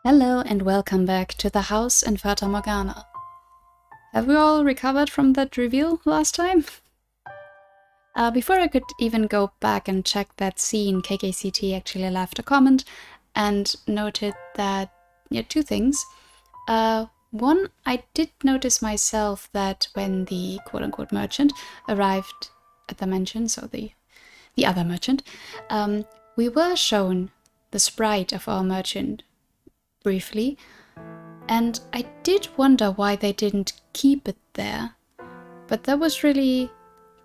Hello and welcome back to the house in Fata Morgana. Have we all recovered from that reveal last time? Before I could even go back and check that scene, KKCT actually left a comment and noted that, two things. One, I did notice myself that when the quote-unquote merchant arrived at the mansion, so the other merchant, we were shown the sprite of our merchant briefly, and I did wonder why they didn't keep it there. But that was really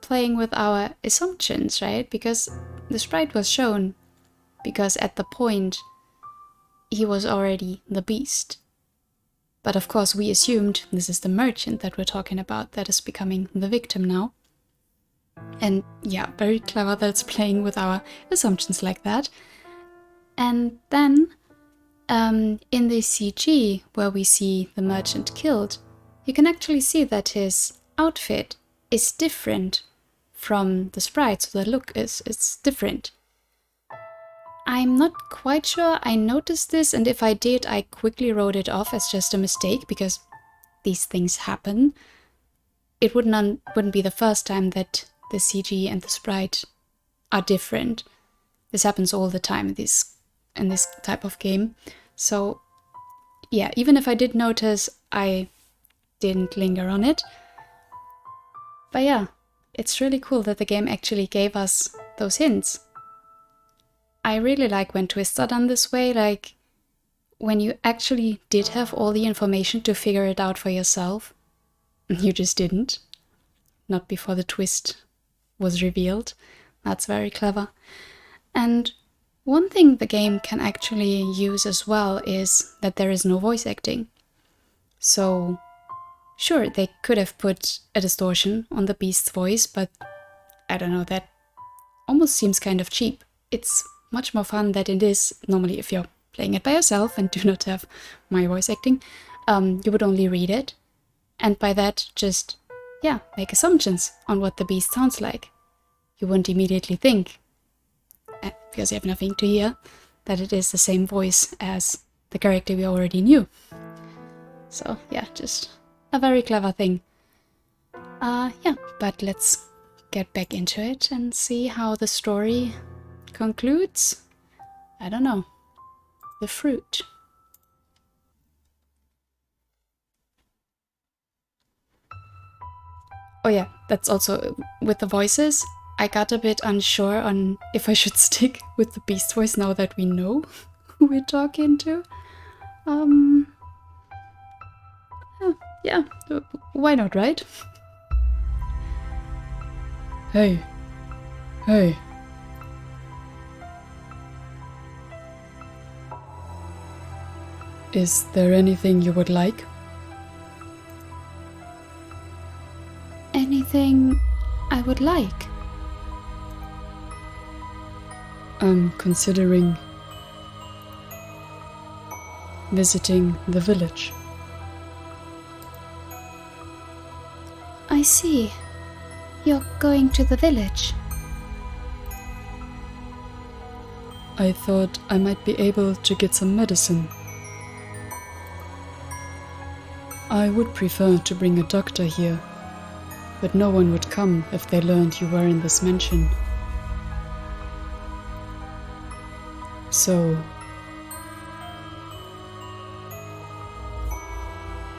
playing with our assumptions, right? Because the sprite was shown because at the point he was already the beast. But of course we assumed this is the merchant that we're talking about that is becoming the victim now. And yeah, very clever that it's playing with our assumptions like that. And then in the CG, where we see the merchant killed, you can actually see that his outfit is different from the sprite, so the look is different. I'm not quite sure I noticed this, and if I did, I quickly wrote it off as just a mistake, because these things happen. It wouldn't be the first time that the CG and the sprite are different. This happens all the time in this type of game. So yeah, even if I did notice, I didn't linger on it. But yeah, it's really cool that the game actually gave us those hints. I really like when twists are done this way, like when you actually did have all the information to figure it out for yourself. You just didn't. Not before the twist was revealed. That's very clever. And one thing the game can actually use as well is that there is no voice acting. So, sure, they could have put a distortion on the beast's voice, but I don't know, that almost seems kind of cheap. It's much more fun than it is normally if you're playing it by yourself and do not have my voice acting. You would only read it, and by that just, make assumptions on what the beast sounds like. You wouldn't immediately think, because you have nothing to hear, that it is the same voice as the character we already knew. So yeah, just a very clever thing. But let's get back into it and see how the story concludes. I don't know. The fruit. Oh yeah, that's also with the voices. I got a bit unsure on if I should stick with the beast voice now that we know who we're talking to. Yeah, why not, right? Hey. Is there anything you would like? Anything I would like? I'm considering visiting the village. I see. You're going to the village. I thought I might be able to get some medicine. I would prefer to bring a doctor here, but no one would come if they learned you were in this mansion. So,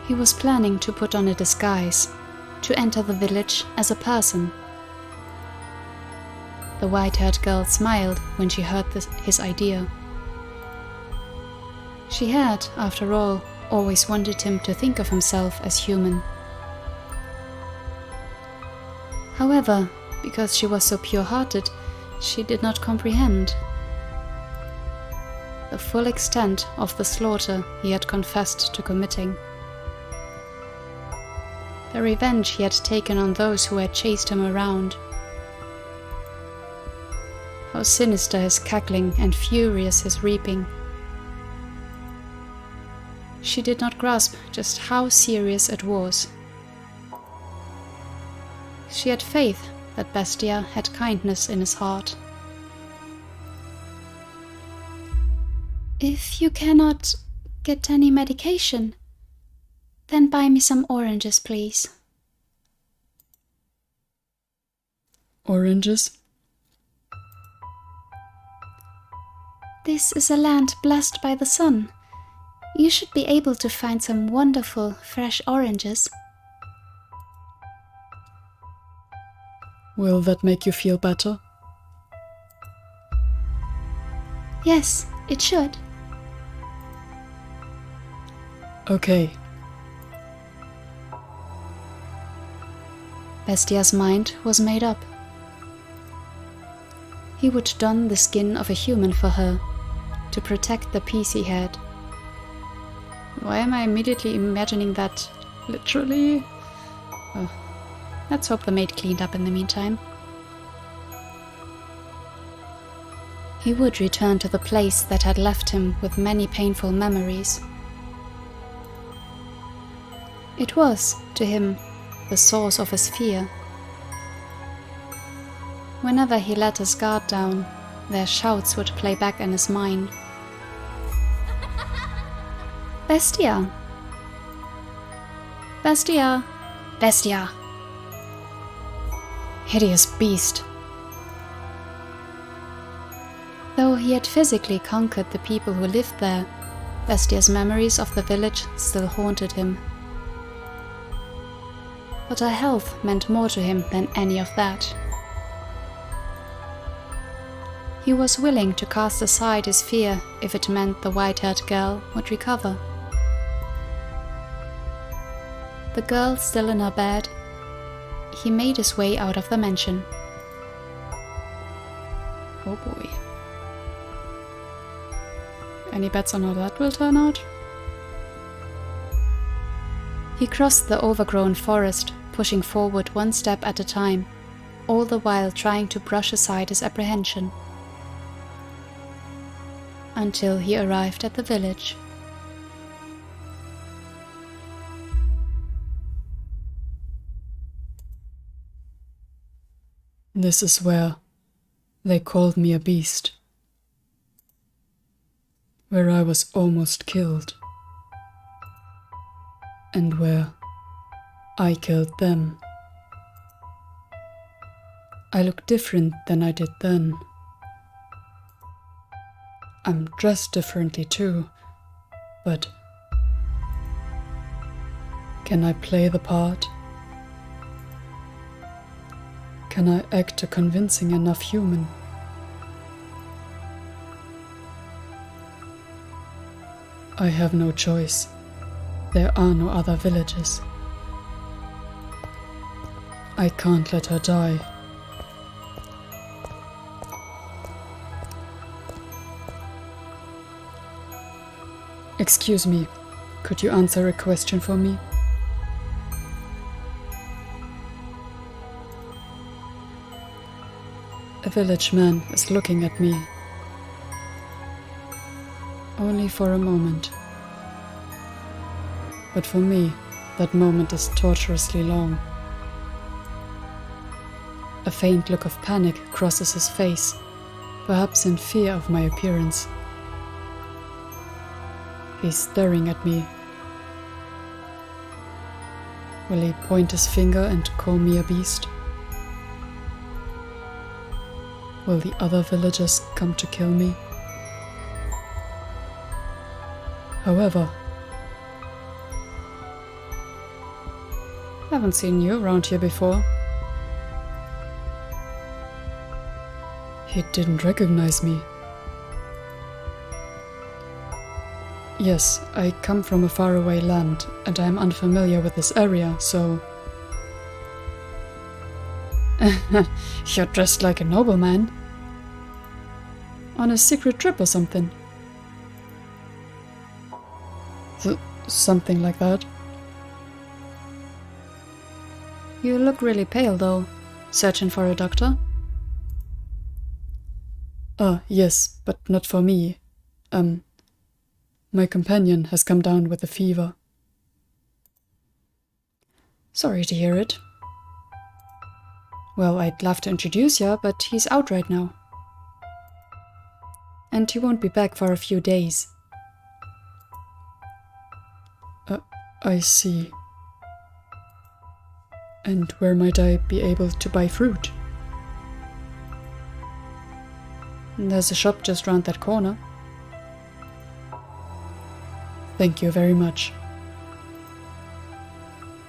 he was planning to put on a disguise, to enter the village as a person. The white-haired girl smiled when she heard his idea. She had, after all, always wanted him to think of himself as human. However, because she was so pure-hearted, she did not comprehend the full extent of the slaughter he had confessed to committing. The revenge he had taken on those who had chased him around. How sinister his cackling and furious his reaping. She did not grasp just how serious it was. She had faith that Bestia had kindness in his heart. If you cannot get any medication? Then buy me some oranges, please. Oranges? This is a land blessed by the sun. You should be able to find some wonderful, fresh oranges. Will that make you feel better? Yes, it should. Okay. Bestia's mind was made up. He would don the skin of a human for her, to protect the peace he had. Why am I immediately imagining that literally? Oh, let's hope the maid cleaned up in the meantime. He would return to the place that had left him with many painful memories. It was, to him, the source of his fear. Whenever he let his guard down, their shouts would play back in his mind. Bestia! Bestia! Bestia! Hideous beast! Though he had physically conquered the people who lived there, Bestia's memories of the village still haunted him. But her health meant more to him than any of that. He was willing to cast aside his fear if it meant the white-haired girl would recover. The girl still in her bed, he made his way out of the mansion. Oh boy. Any bets on how that will turn out? He crossed the overgrown forest, pushing forward one step at a time, all the while trying to brush aside his apprehension. Until he arrived at the village. This is where they called me a beast. Where I was almost killed. And where I killed them. I look different than I did then. I'm dressed differently too, but can I play the part? Can I act a convincing enough human? I have no choice. There are no other villages. I can't let her die. Excuse me, could you answer a question for me? A village man is looking at me. Only for a moment. But for me, that moment is torturously long. A faint look of panic crosses his face, perhaps in fear of my appearance. He's staring at me. Will he point his finger and call me a beast? Will the other villagers come to kill me? However, haven't seen you around here before. He didn't recognize me. Yes, I come from a faraway land, and I am unfamiliar with this area, so... You're dressed like a nobleman. On a secret trip or something. Something like that. You look really pale, though. Searching for a doctor? Yes, but not for me. My companion has come down with a fever. Sorry to hear it. Well, I'd love to introduce you, but he's out right now. And he won't be back for a few days. I see. And where might I be able to buy fruit? There's a shop just round that corner. Thank you very much.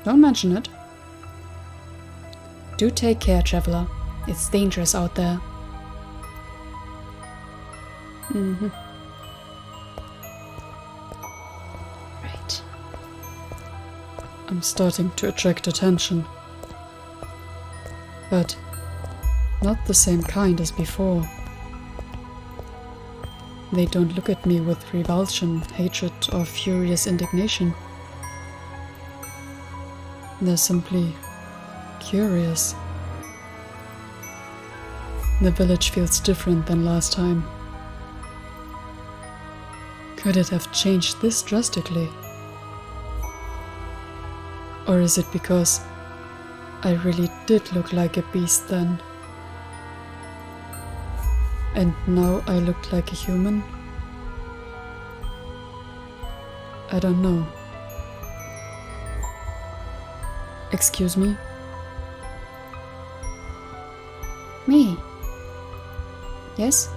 Don't mention it. Do take care, traveler. It's dangerous out there. Right. I'm starting to attract attention. But not the same kind as before. They don't look at me with revulsion, hatred, or furious indignation. They're simply curious. The village feels different than last time. Could it have changed this drastically? Or is it because I really did look like a beast then? And now I look like a human? I don't know. Excuse me? Me? Yes?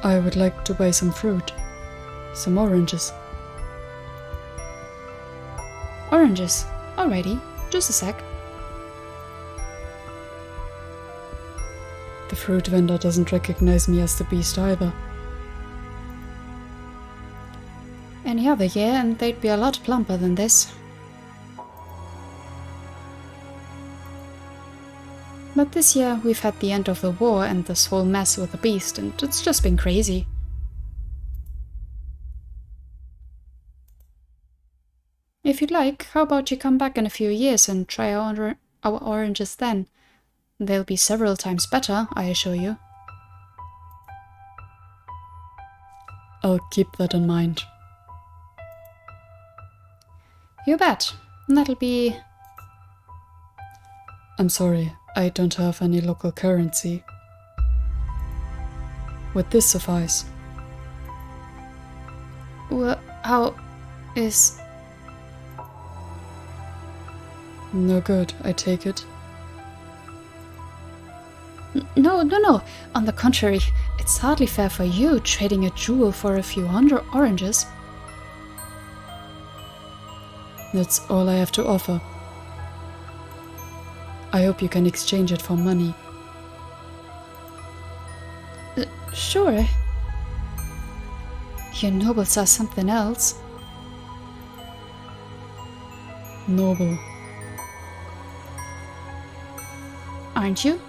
I would like to buy some fruit. Some oranges. Oranges. Alrighty. Just a sec. The fruit vendor doesn't recognize me as the beast either. Any other year and they'd be a lot plumper than this. But this year we've had the end of the war and this whole mess with the beast, and it's just been crazy. If you'd like, how about you come back in a few years and try our oranges then? They'll be several times better, I assure you. I'll keep that in mind. You bet. That'll be... I'm sorry, I don't have any local currency. Would this suffice? Well, how is... No good, I take it. No. On the contrary, it's hardly fair for you trading a jewel for a few hundred oranges. That's all I have to offer. I hope you can exchange it for money. Sure. Your nobles are something else. Noble. Aren't you?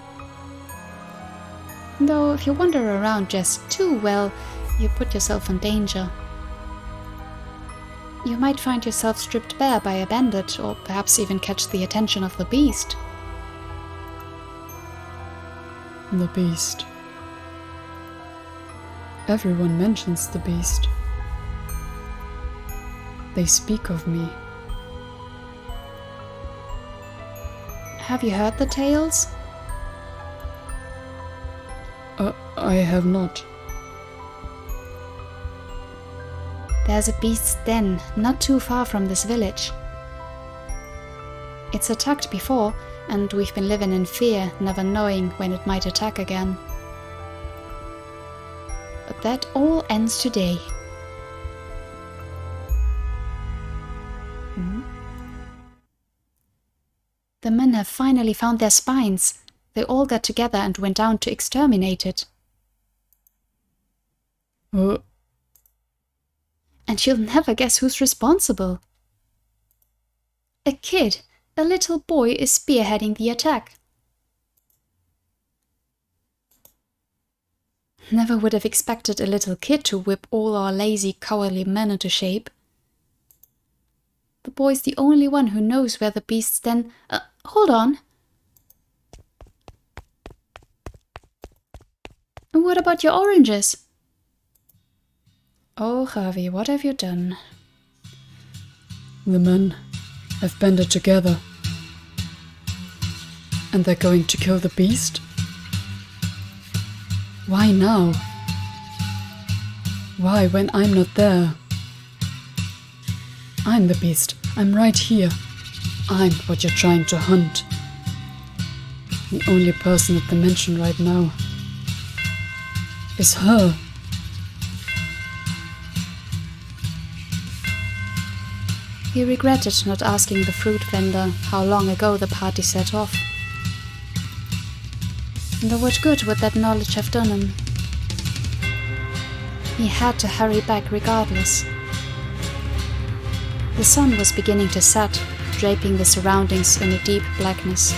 Though if you wander around just too well, you put yourself in danger. You might find yourself stripped bare by a bandit, or perhaps even catch the attention of the beast. The beast. Everyone mentions the beast. They speak of me. Have you heard the tales? I have not. There's a beast's den not too far from this village. It's attacked before, and we've been living in fear, never knowing when it might attack again. But that all ends today. The men have finally found their spines. They all got together and went down to exterminate it. And you'll never guess who's responsible. A kid, a little boy, is spearheading the attack. Never would have expected a little kid to whip all our lazy, cowardly men into shape. The boy's the only one who knows where the beast's den... hold on. And what about your oranges? Oh, Javi, what have you done? The men have banded together. And they're going to kill the beast? Why now? Why when I'm not there? I'm the beast. I'm right here. I'm what you're trying to hunt. The only person at the mansion right now is her. He regretted not asking the fruit vendor how long ago the party set off. And what good would that knowledge have done him? He had to hurry back regardless. The sun was beginning to set, draping the surroundings in a deep blackness.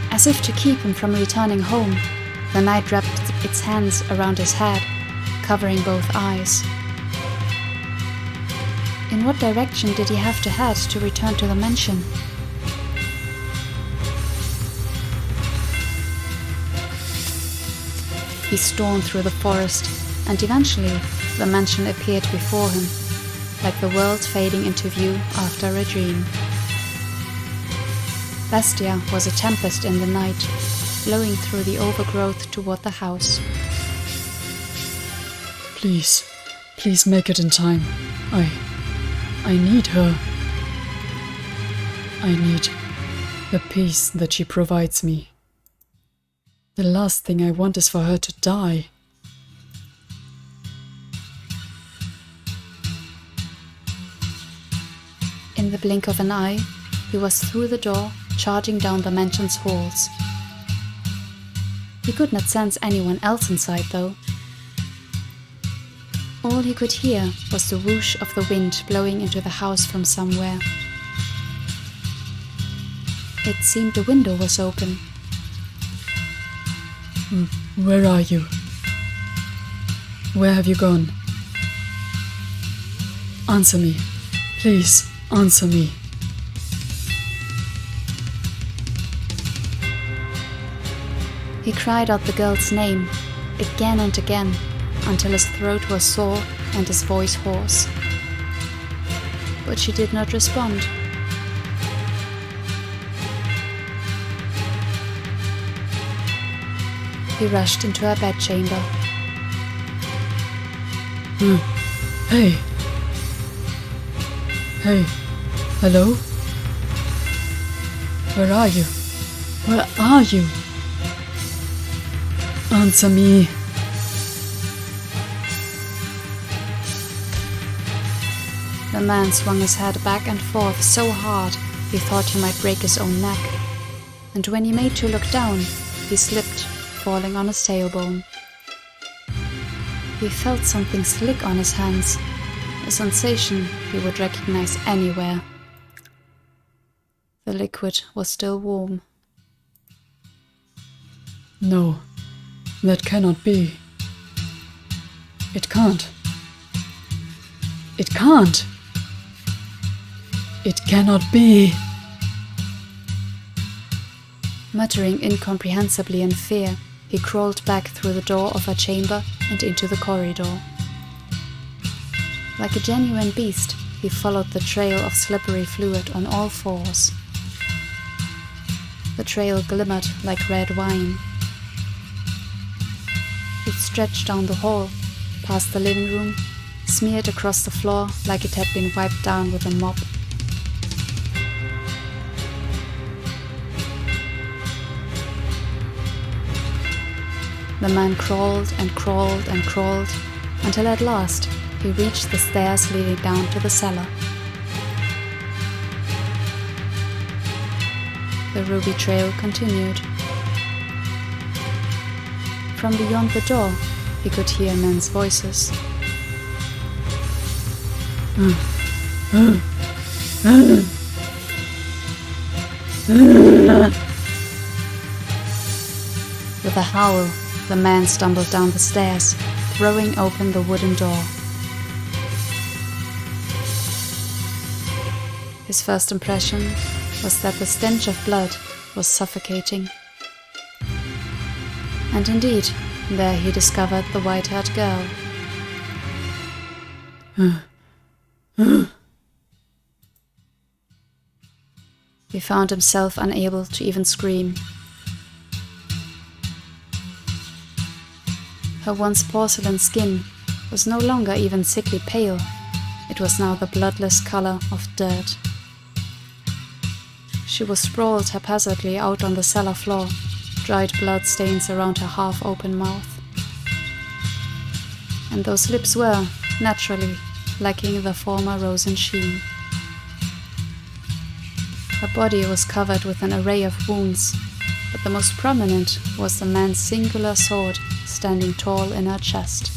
As if to keep him from returning home, the night wrapped its hands around his head, covering both eyes. In what direction did he have to head to return to the mansion? He stormed through the forest, and eventually the mansion appeared before him, like the world fading into view after a dream. Bestia was a tempest in the night, blowing through the overgrowth toward the house. Please, please make it in time. I need her. I need the peace that she provides me. The last thing I want is for her to die. In the blink of an eye, he was through the door, charging down the mansion's halls. He could not sense anyone else inside, though. All he could hear was the whoosh of the wind blowing into the house from somewhere. It seemed the window was open. Where are you? Where have you gone? Answer me. Please, answer me. He cried out the girl's name, again and again, until his throat was sore and his voice hoarse. But she did not respond. He rushed into her bedchamber. Hey. Hey. Hello? Where are you? Where are you? Answer me. The man swung his head back and forth so hard he thought he might break his own neck. And when he made to look down, he slipped, falling on his tailbone. He felt something slick on his hands, a sensation he would recognize anywhere. The liquid was still warm. No, that cannot be. It can't. It can't. It cannot be. Muttering incomprehensibly in fear, he crawled back through the door of her chamber and into the corridor. Like a genuine beast, he followed the trail of slippery fluid on all fours. The trail glimmered like red wine. It stretched down the hall, past the living room, smeared across the floor like it had been wiped down with a mop. The man crawled and crawled and crawled, until at last he reached the stairs leading down to the cellar. The ruby trail continued. From beyond the door, he could hear men's voices. With a howl, the man stumbled down the stairs, throwing open the wooden door. His first impression was that the stench of blood was suffocating. And indeed, there he discovered the white-haired girl. He found himself unable to even scream. Her once porcelain skin was no longer even sickly pale. It It was now the bloodless color of dirt. She was sprawled haphazardly out on the cellar floor, dried blood stains around her half-open mouth. And those lips were, naturally, lacking the former rosy sheen. Her body was covered with an array of wounds, but the most prominent was the man's singular sword standing tall in her chest.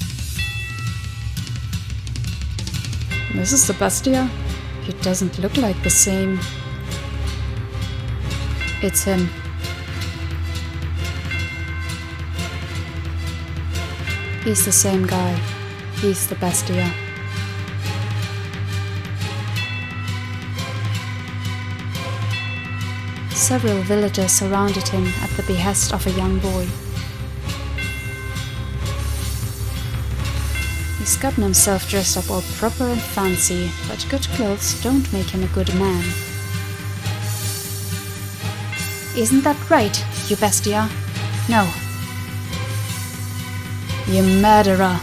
This is the Bestia? He doesn't look like the same. It's him. He's the same guy. He's the Bestia. Several villagers surrounded him at the behest of a young boy. He's gotten himself dressed up all proper and fancy, but good clothes don't make him a good man. Isn't that right, you Bestia? No. You murderer.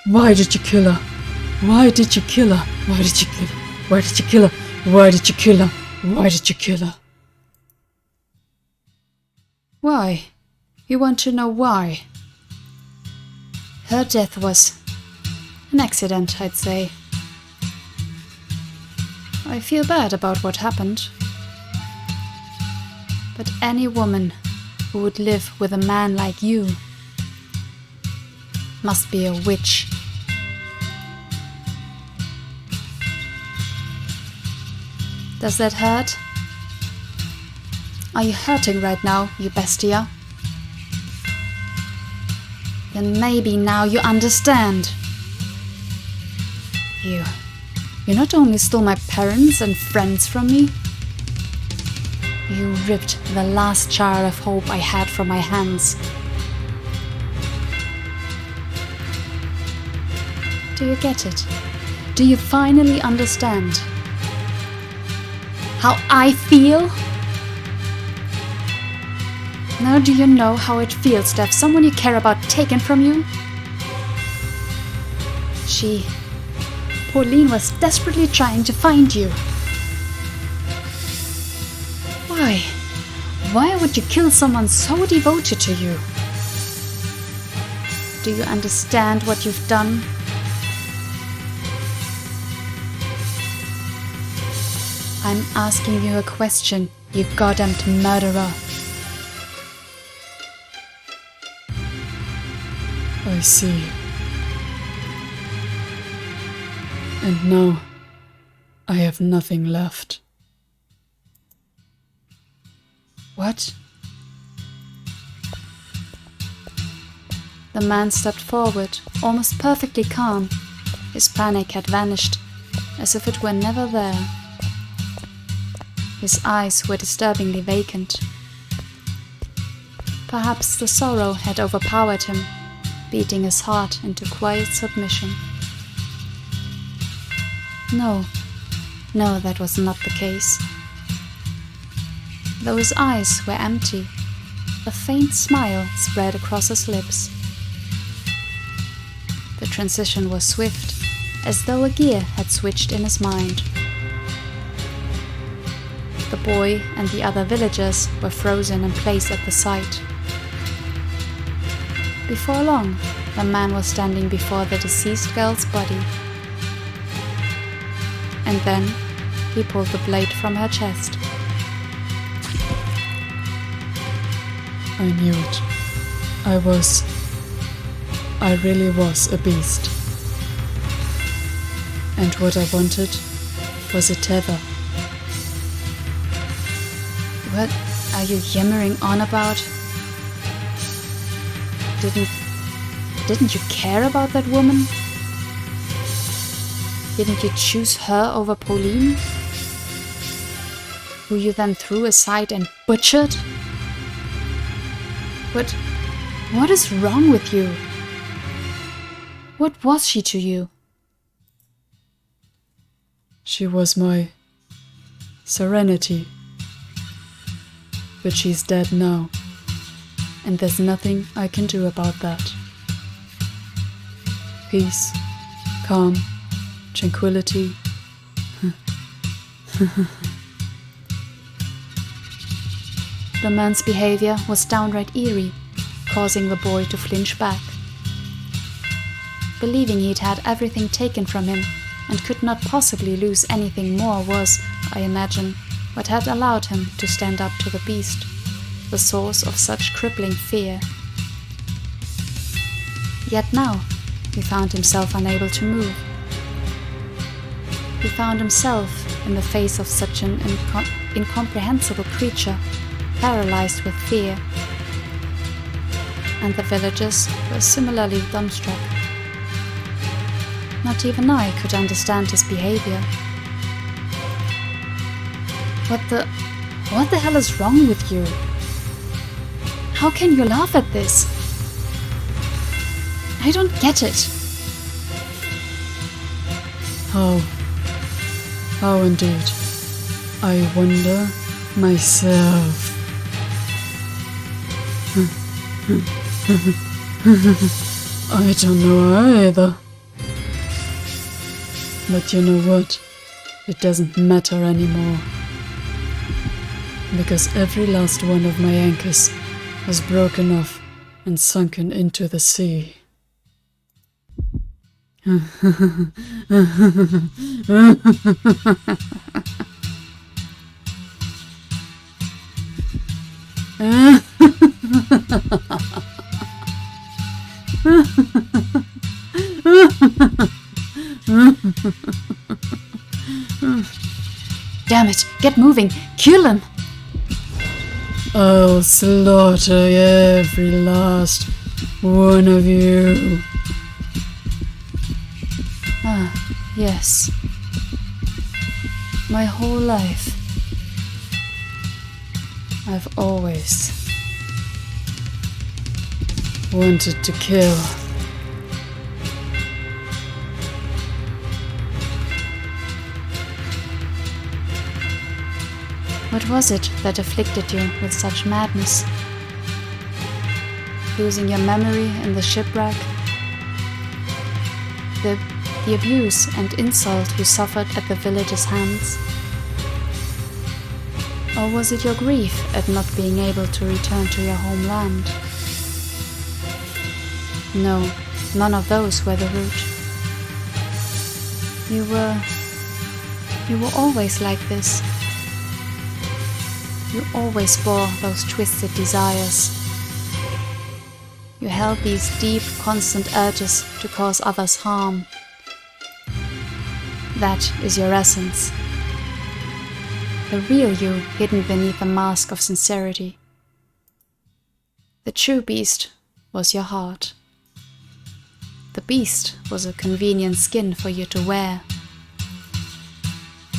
Why did you kill her? Why did you kill her? Why did you kill her? Why did you kill her? Why did you kill her? Why did you kill her? Why? You want to know why? Her death was an accident, I'd say. I feel bad about what happened. But any woman who would live with a man like you must be a witch. Does that hurt? Are you hurting right now, you Bestia? Then maybe now you understand. You not only stole my parents and friends from me, you ripped the last child of hope I had from my hands. Do you get it? Do you finally understand how I feel? Now do you know how it feels to have someone you care about taken from you? Pauline was desperately trying to find you. Why? Why would you kill someone so devoted to you? Do you understand what you've done? I'm asking you a question, you goddamned murderer. I see. And now, I have nothing left. What? The man stepped forward, almost perfectly calm. His panic had vanished, as if it were never there. His eyes were disturbingly vacant. Perhaps the sorrow had overpowered him, beating his heart into quiet submission. No, that was not the case. Though his eyes were empty, a faint smile spread across his lips. The transition was swift, as though a gear had switched in his mind. The boy and the other villagers were frozen in place at the sight. Before long, the man was standing before the deceased girl's body. And then he pulled the blade from her chest. I knew it. I really was a beast. And what I wanted was a tether. What are you yammering on about? Didn't you care about that woman? Didn't you choose her over Pauline? Who you then threw aside and butchered? What is wrong with you? What was she to you? She was my serenity. But she's dead now. and there's nothing I can do about that. Peace, calm, tranquility. The man's behavior was downright eerie, causing the boy to flinch back. Believing he'd had everything taken from him and could not possibly lose anything more was, I imagine, what had allowed him to stand up to the beast, the source of such crippling fear. Yet now, he found himself unable to move. He found himself in the face of such an incomprehensible creature, paralyzed with fear. And the villagers were similarly dumbstruck. Not even I could understand his behavior. What the hell is wrong with you? How can you laugh at this? I don't get it. How indeed. I wonder myself. I don't know either. But you know what? It doesn't matter anymore. Because every last one of my anchors has broken off and sunken into the sea. Damn it, get moving, kill him! I'll slaughter every last one of you. Ah, yes. My whole life, I've always wanted to kill. What was it that afflicted you with such madness? Losing your memory in the shipwreck? The abuse and insult you suffered at the villagers' hands? Or was it your grief at not being able to return to your homeland? No, none of those were the root. You were always like this. You always bore those twisted desires. You held these deep, constant urges to cause others harm. That is your essence. The real you hidden beneath a mask of sincerity. The true beast was your heart. The beast was a convenient skin for you to wear.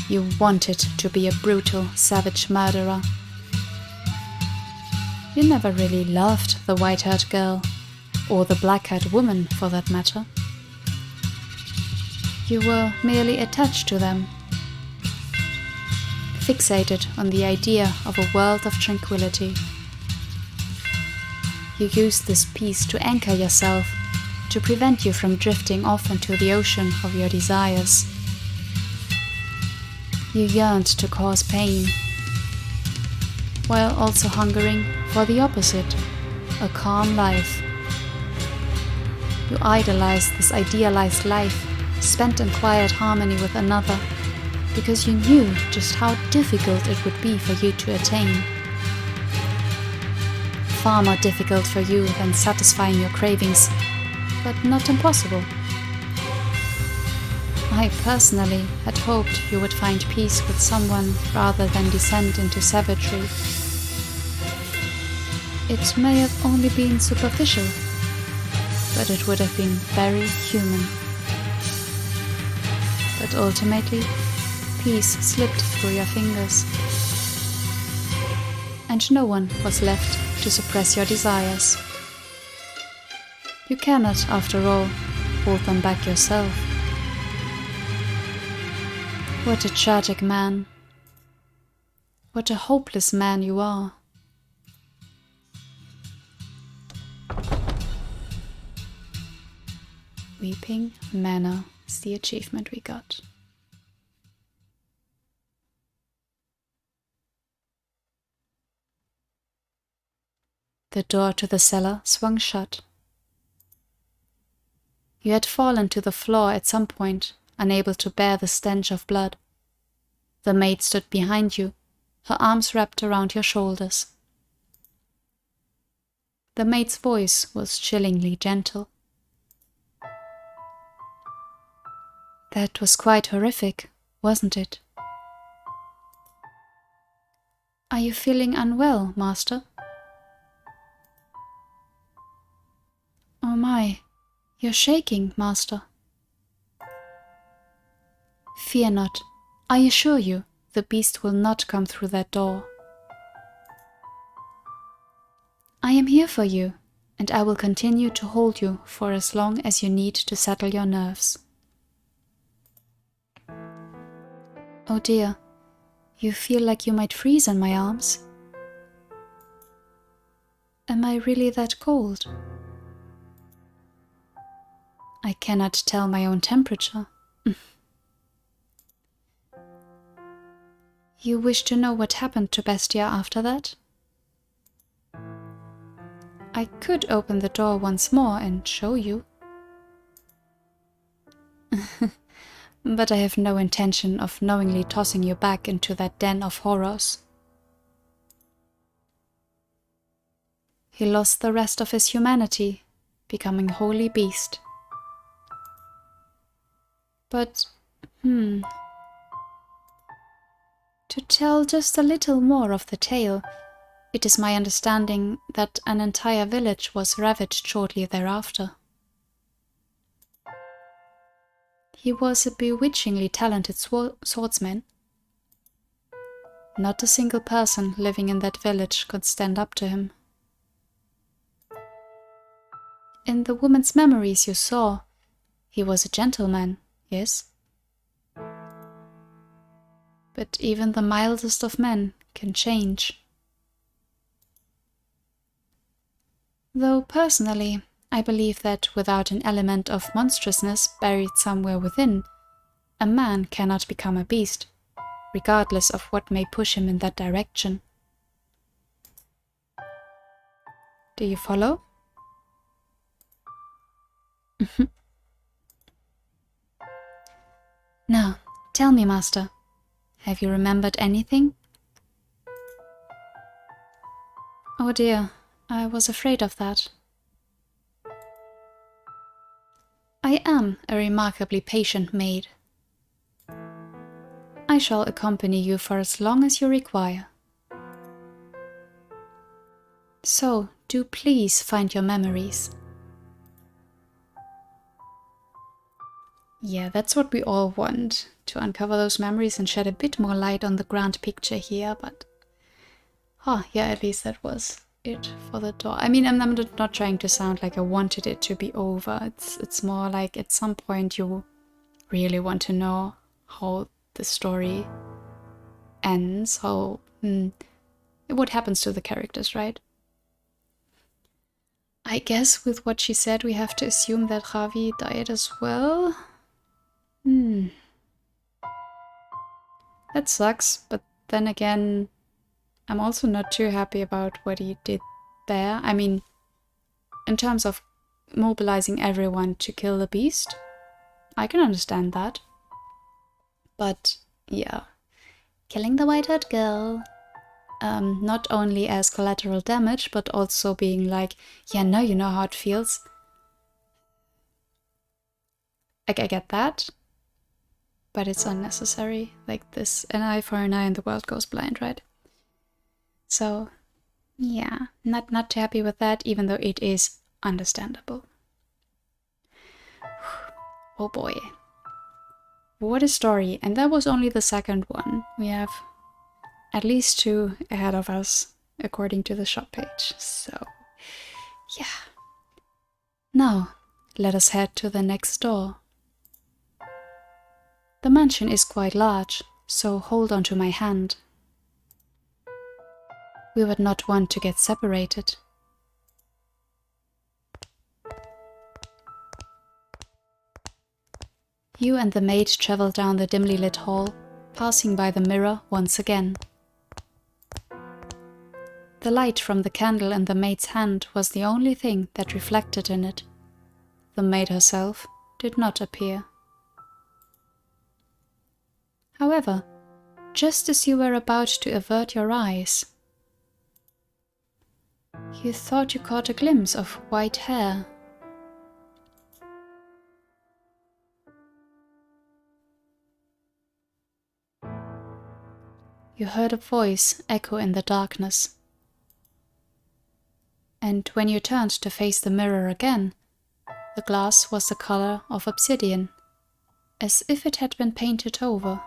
You wanted to be a brutal, savage murderer. You never really loved the white-haired girl, or the black-haired woman for that matter. You were merely attached to them, fixated on the idea of a world of tranquility. You used this peace to anchor yourself, to prevent you from drifting off into the ocean of your desires. You yearned to cause pain, while also hungering for the opposite, a calm life. You idolized this idealized life, spent in quiet harmony with another, because you knew just how difficult it would be for you to attain. Far more difficult for you than satisfying your cravings, but not impossible. I personally had hoped you would find peace with someone rather than descend into savagery. It may have only been superficial, but it would have been very human. But ultimately, peace slipped through your fingers, and no one was left to suppress your desires. You cannot, after all, hold them back yourself. What a tragic man. What a hopeless man you are. Weeping Manor is the achievement we got. The door to the cellar swung shut. You had fallen to the floor at some point, unable to bear the stench of blood. The maid stood behind you, her arms wrapped around your shoulders. The maid's voice was chillingly gentle. That was quite horrific, wasn't it? Are you feeling unwell, Master? Oh my, you're shaking, Master. Fear not. I assure you, the beast will not come through that door. I am here for you, and I will continue to hold you for as long as you need to settle your nerves. Oh dear, you feel like you might freeze in my arms. Am I really that cold? I cannot tell my own temperature. You wish to know what happened to Bestia after that? I could open the door once more and show you. But I have no intention of knowingly tossing you back into that den of horrors. He lost the rest of his humanity, becoming wholly beast. But, to tell just a little more of the tale, it is my understanding that an entire village was ravaged shortly thereafter. He was a bewitchingly talented swordsman. Not a single person living in that village could stand up to him. In the woman's memories you saw, he was a gentleman, yes? But even the mildest of men can change. Though personally, I believe that without an element of monstrousness buried somewhere within, a man cannot become a beast, regardless of what may push him in that direction. Do you follow? Now, tell me, Master, have you remembered anything? Oh dear, I was afraid of that. I am a remarkably patient maid. I shall accompany you for as long as you require. So, do please find your memories. Yeah, that's what we all want, to uncover those memories and shed a bit more light on the grand picture here, but... yeah, at least that was it for the door. I mean, I'm not trying to sound like I wanted it to be over. It's more like at some point you really want to know how the story ends, how... what happens to the characters, right? I guess with what she said, we have to assume that Ravi died as well. That sucks, but then again, I'm also not too happy about what he did there. I mean, in terms of mobilizing everyone to kill the beast, I can understand that. But, yeah. Killing the white-haired girl, not only as collateral damage, but also being like, yeah, now you know how it feels. I get that. But it's unnecessary, like this, an eye for an eye and the world goes blind, right? So, yeah, not too happy with that, even though it is understandable. Oh boy. What a story, and that was only the second one. We have at least 2 ahead of us, according to the shop page, so, yeah. Now, let us head to the next door. The mansion is quite large, so hold on to my hand. We would not want to get separated. You and the maid travel down the dimly lit hall, passing by the mirror once again. The light from the candle in the maid's hand was the only thing that reflected in it. The maid herself did not appear. However, just as you were about to avert your eyes, you thought you caught a glimpse of white hair. You heard a voice echo in the darkness. And when you turned to face the mirror again, the glass was the color of obsidian, as if it had been painted over.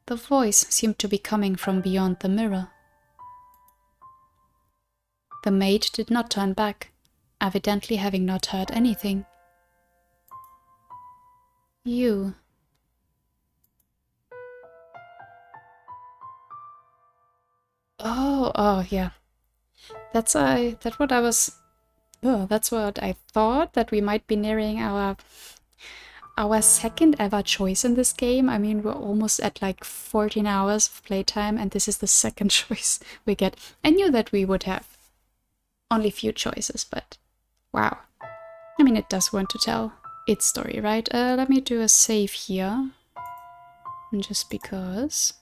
The voice seemed to be coming from beyond the mirror. The maid did not turn back, evidently having not heard anything. You. Oh, yeah. That's what I thought, that we might be nearing our second ever choice in this game. I mean, we're almost at like 14 hours of playtime, and this is the second choice we get. I knew that we would have only few choices, but wow. I mean, it does want to tell its story, right? Let me do a save here. And just because.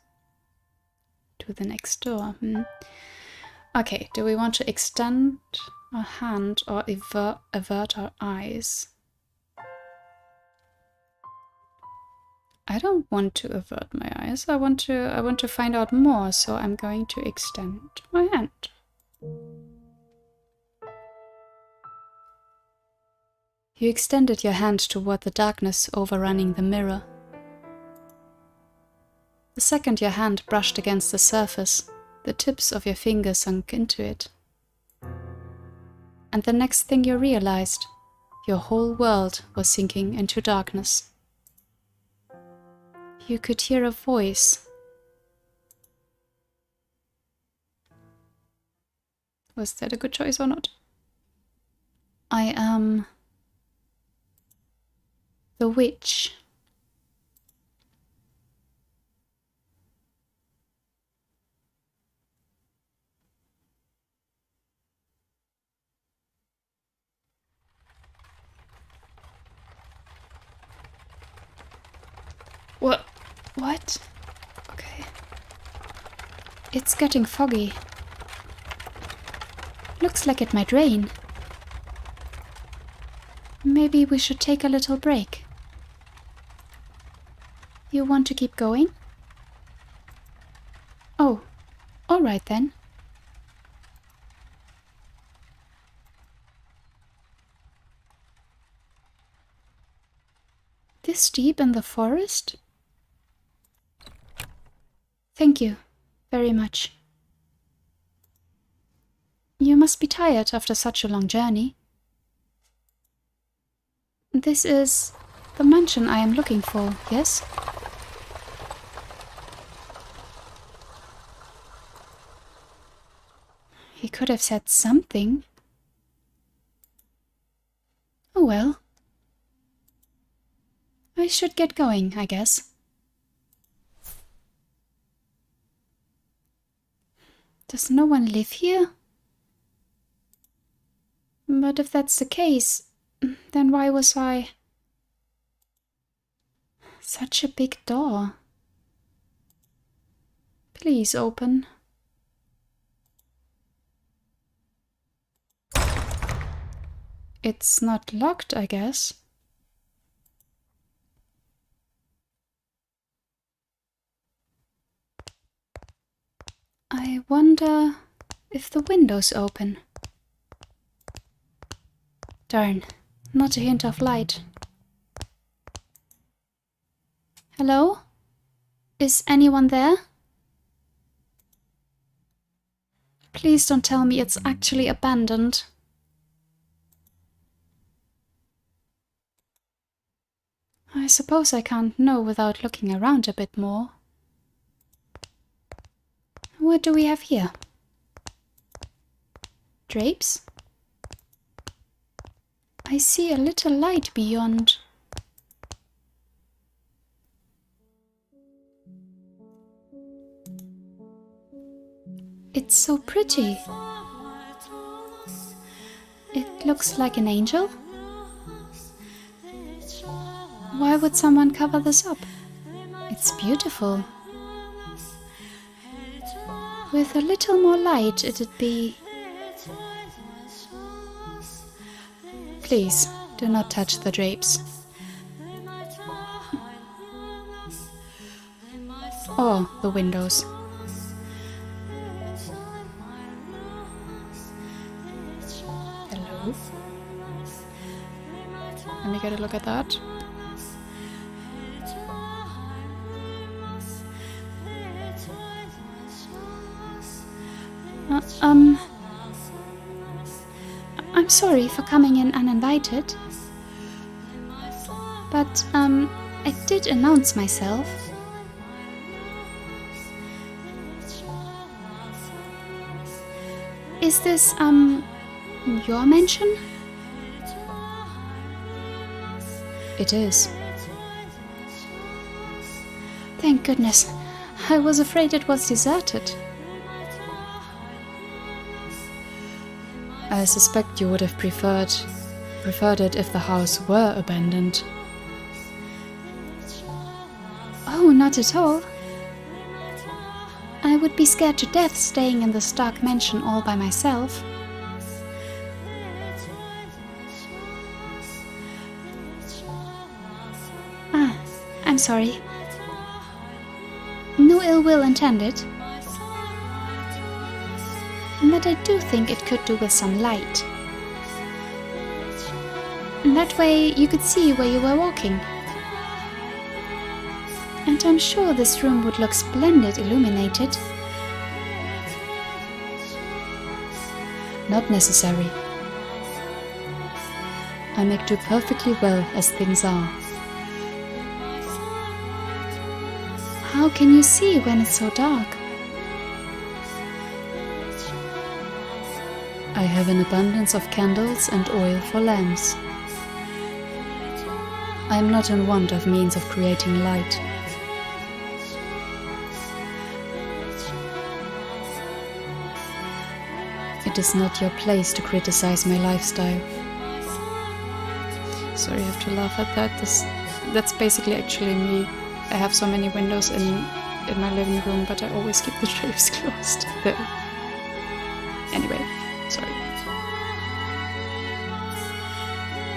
To the next door. Okay, do we want to extend our hand or avert our eyes? I don't want to avert my eyes. I want to find out more, so I'm going to extend my hand. You extended your hand toward the darkness overrunning the mirror. The second your hand brushed against the surface, the tips of your fingers sunk into it. And the next thing you realized, your whole world was sinking into darkness. You could hear a voice. Was that a good choice or not? I am the witch. What? Okay. It's getting foggy. Looks like it might rain. Maybe we should take a little break. You want to keep going? Oh, all right then. This deep in the forest? Thank you very much. You must be tired after such a long journey. This is the mansion I am looking for, yes? He could have said something. Oh well. I should get going, I guess. Does no one live here? But if that's the case, then why was I... Such a big door. Please open. It's not locked, I guess. I wonder if the window's open. Darn, not a hint of light. Hello? Is anyone there? Please don't tell me it's actually abandoned. I suppose I can't know without looking around a bit more. What do we have here? Drapes? I see a little light beyond. It's so pretty. It looks like an angel. Why would someone cover this up? It's beautiful. With a little more light, it'd be... Please, do not touch the drapes. Or the windows. Hello? Let me get a look at that. I'm sorry for coming in uninvited. But, I did announce myself. Is this, your mansion? It is. Thank goodness. I was afraid it was deserted. I suspect you would have preferred it if the house were abandoned. Oh, not at all. I would be scared to death staying in this dark mansion all by myself. Ah, I'm sorry. No ill will intended. But I do think it could do with some light. That way you could see where you were walking. And I'm sure this room would look splendid illuminated. Not necessary. I make do perfectly well as things are. How can you see when it's so dark? I have an abundance of candles and oil for lamps. I am not in want of means of creating light. It is not your place to criticize my lifestyle. Sorry, I have to laugh at that. That's basically actually me. I have so many windows in my living room, but I always keep the drapes closed. There. Anyway, sorry.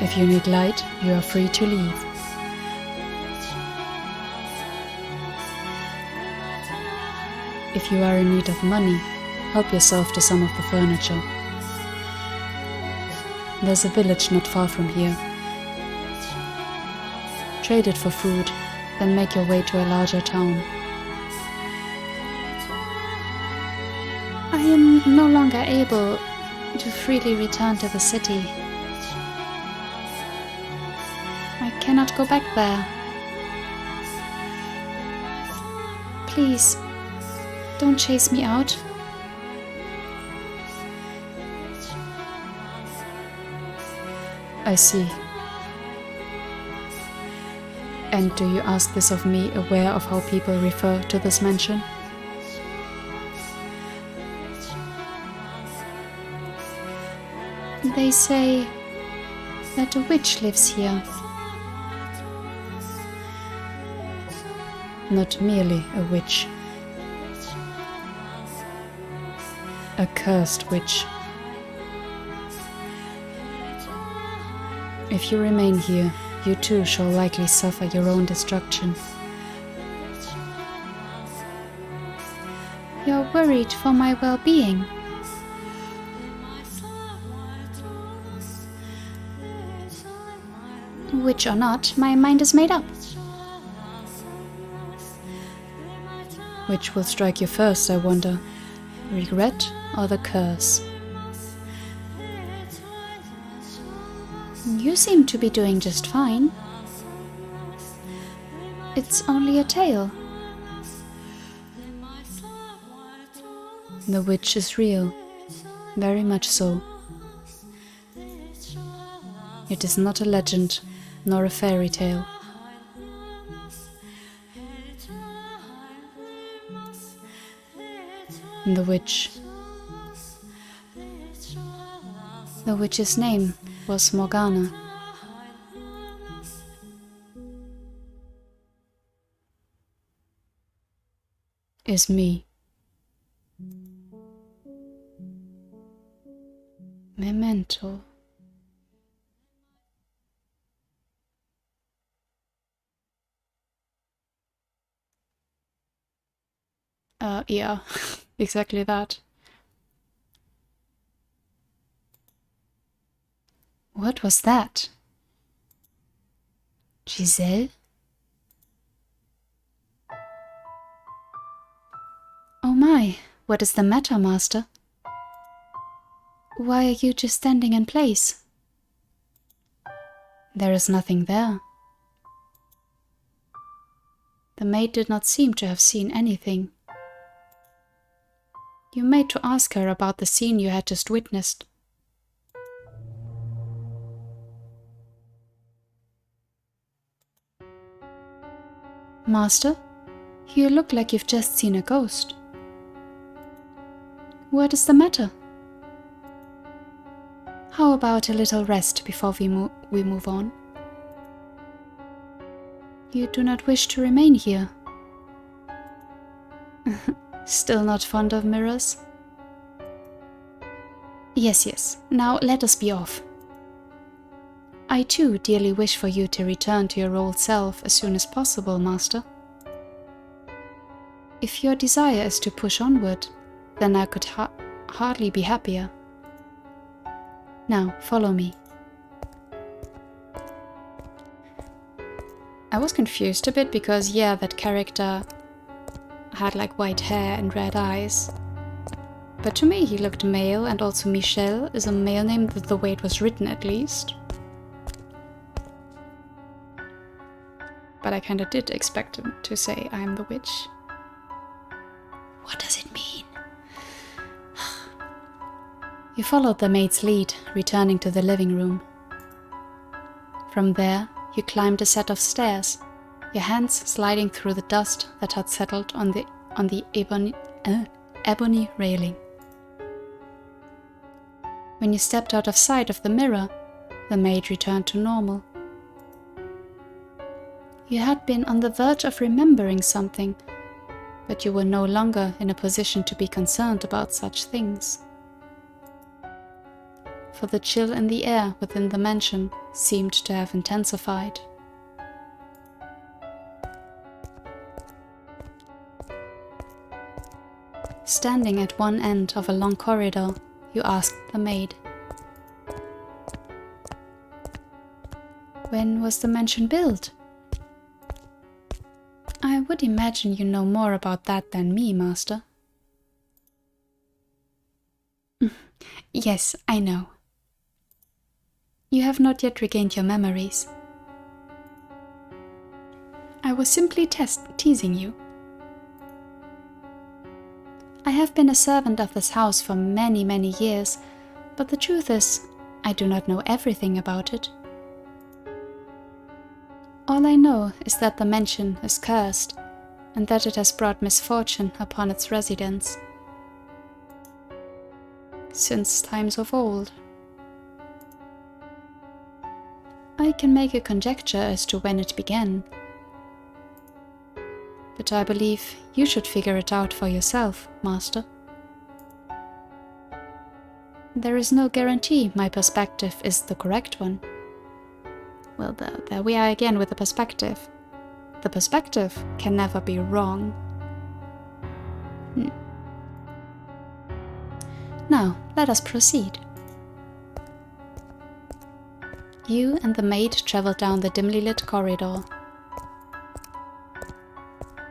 If you need light, you are free to leave. If you are in need of money, help yourself to some of the furniture. There's a village not far from here. Trade it for food, then make your way to a larger town. I am no longer able to freely return to the city. I cannot go back there. Please, don't chase me out. I see. And do you ask this of me, aware of how people refer to this mansion? They say that a witch lives here. Not merely a witch. A cursed witch. If you remain here, you too shall likely suffer your own destruction. You're worried for my well-being. Witch or not, my mind is made up. Which will strike you first, I wonder? Regret or the curse? You seem to be doing just fine. It's only a tale. The witch is real, very much so. It is not a legend, nor a fairy tale. The witch. The witch's name was Morgana. Is me. Memento. Yeah, exactly that. What was that? Giselle? Oh my, what is the matter, Master? Why are you just standing in place? There is nothing there. The maid did not seem to have seen anything. You made to ask her about the scene you had just witnessed. Master, you look like you've just seen a ghost. What is the matter? How about a little rest before we move on? You do not wish to remain here. Still not fond of mirrors? Yes. Now let us be off. I too dearly wish for you to return to your old self as soon as possible, Master. If your desire is to push onward, then I could hardly be happier. Now, follow me. I was confused a bit because, yeah, that character had like white hair and red eyes. But to me he looked male, and also Michel is a male name, the way it was written at least. But I kinda did expect him to say, I'm the witch. What does it mean? You followed the maid's lead, returning to the living room. From there, you climbed a set of stairs, your hands sliding through the dust that had settled on the ebony railing. When you stepped out of sight of the mirror, the maid returned to normal. You had been on the verge of remembering something, but you were no longer in a position to be concerned about such things. For the chill in the air within the mansion seemed to have intensified. Standing at one end of a long corridor, you asked the maid, "When was the mansion built?" I would imagine you know more about that than me, Master. Yes, I know. You have not yet regained your memories. I was simply teasing you. I have been a servant of this house for many, many years, but the truth is, I do not know everything about it. All I know is that the mansion is cursed, and that it has brought misfortune upon its residents. Since times of old. I can make a conjecture as to when it began, but I believe you should figure it out for yourself, Master. There is no guarantee my perspective is the correct one. Well, there we are again with the perspective. The perspective can never be wrong. Now, let us proceed. You and the maid traveled down the dimly lit corridor.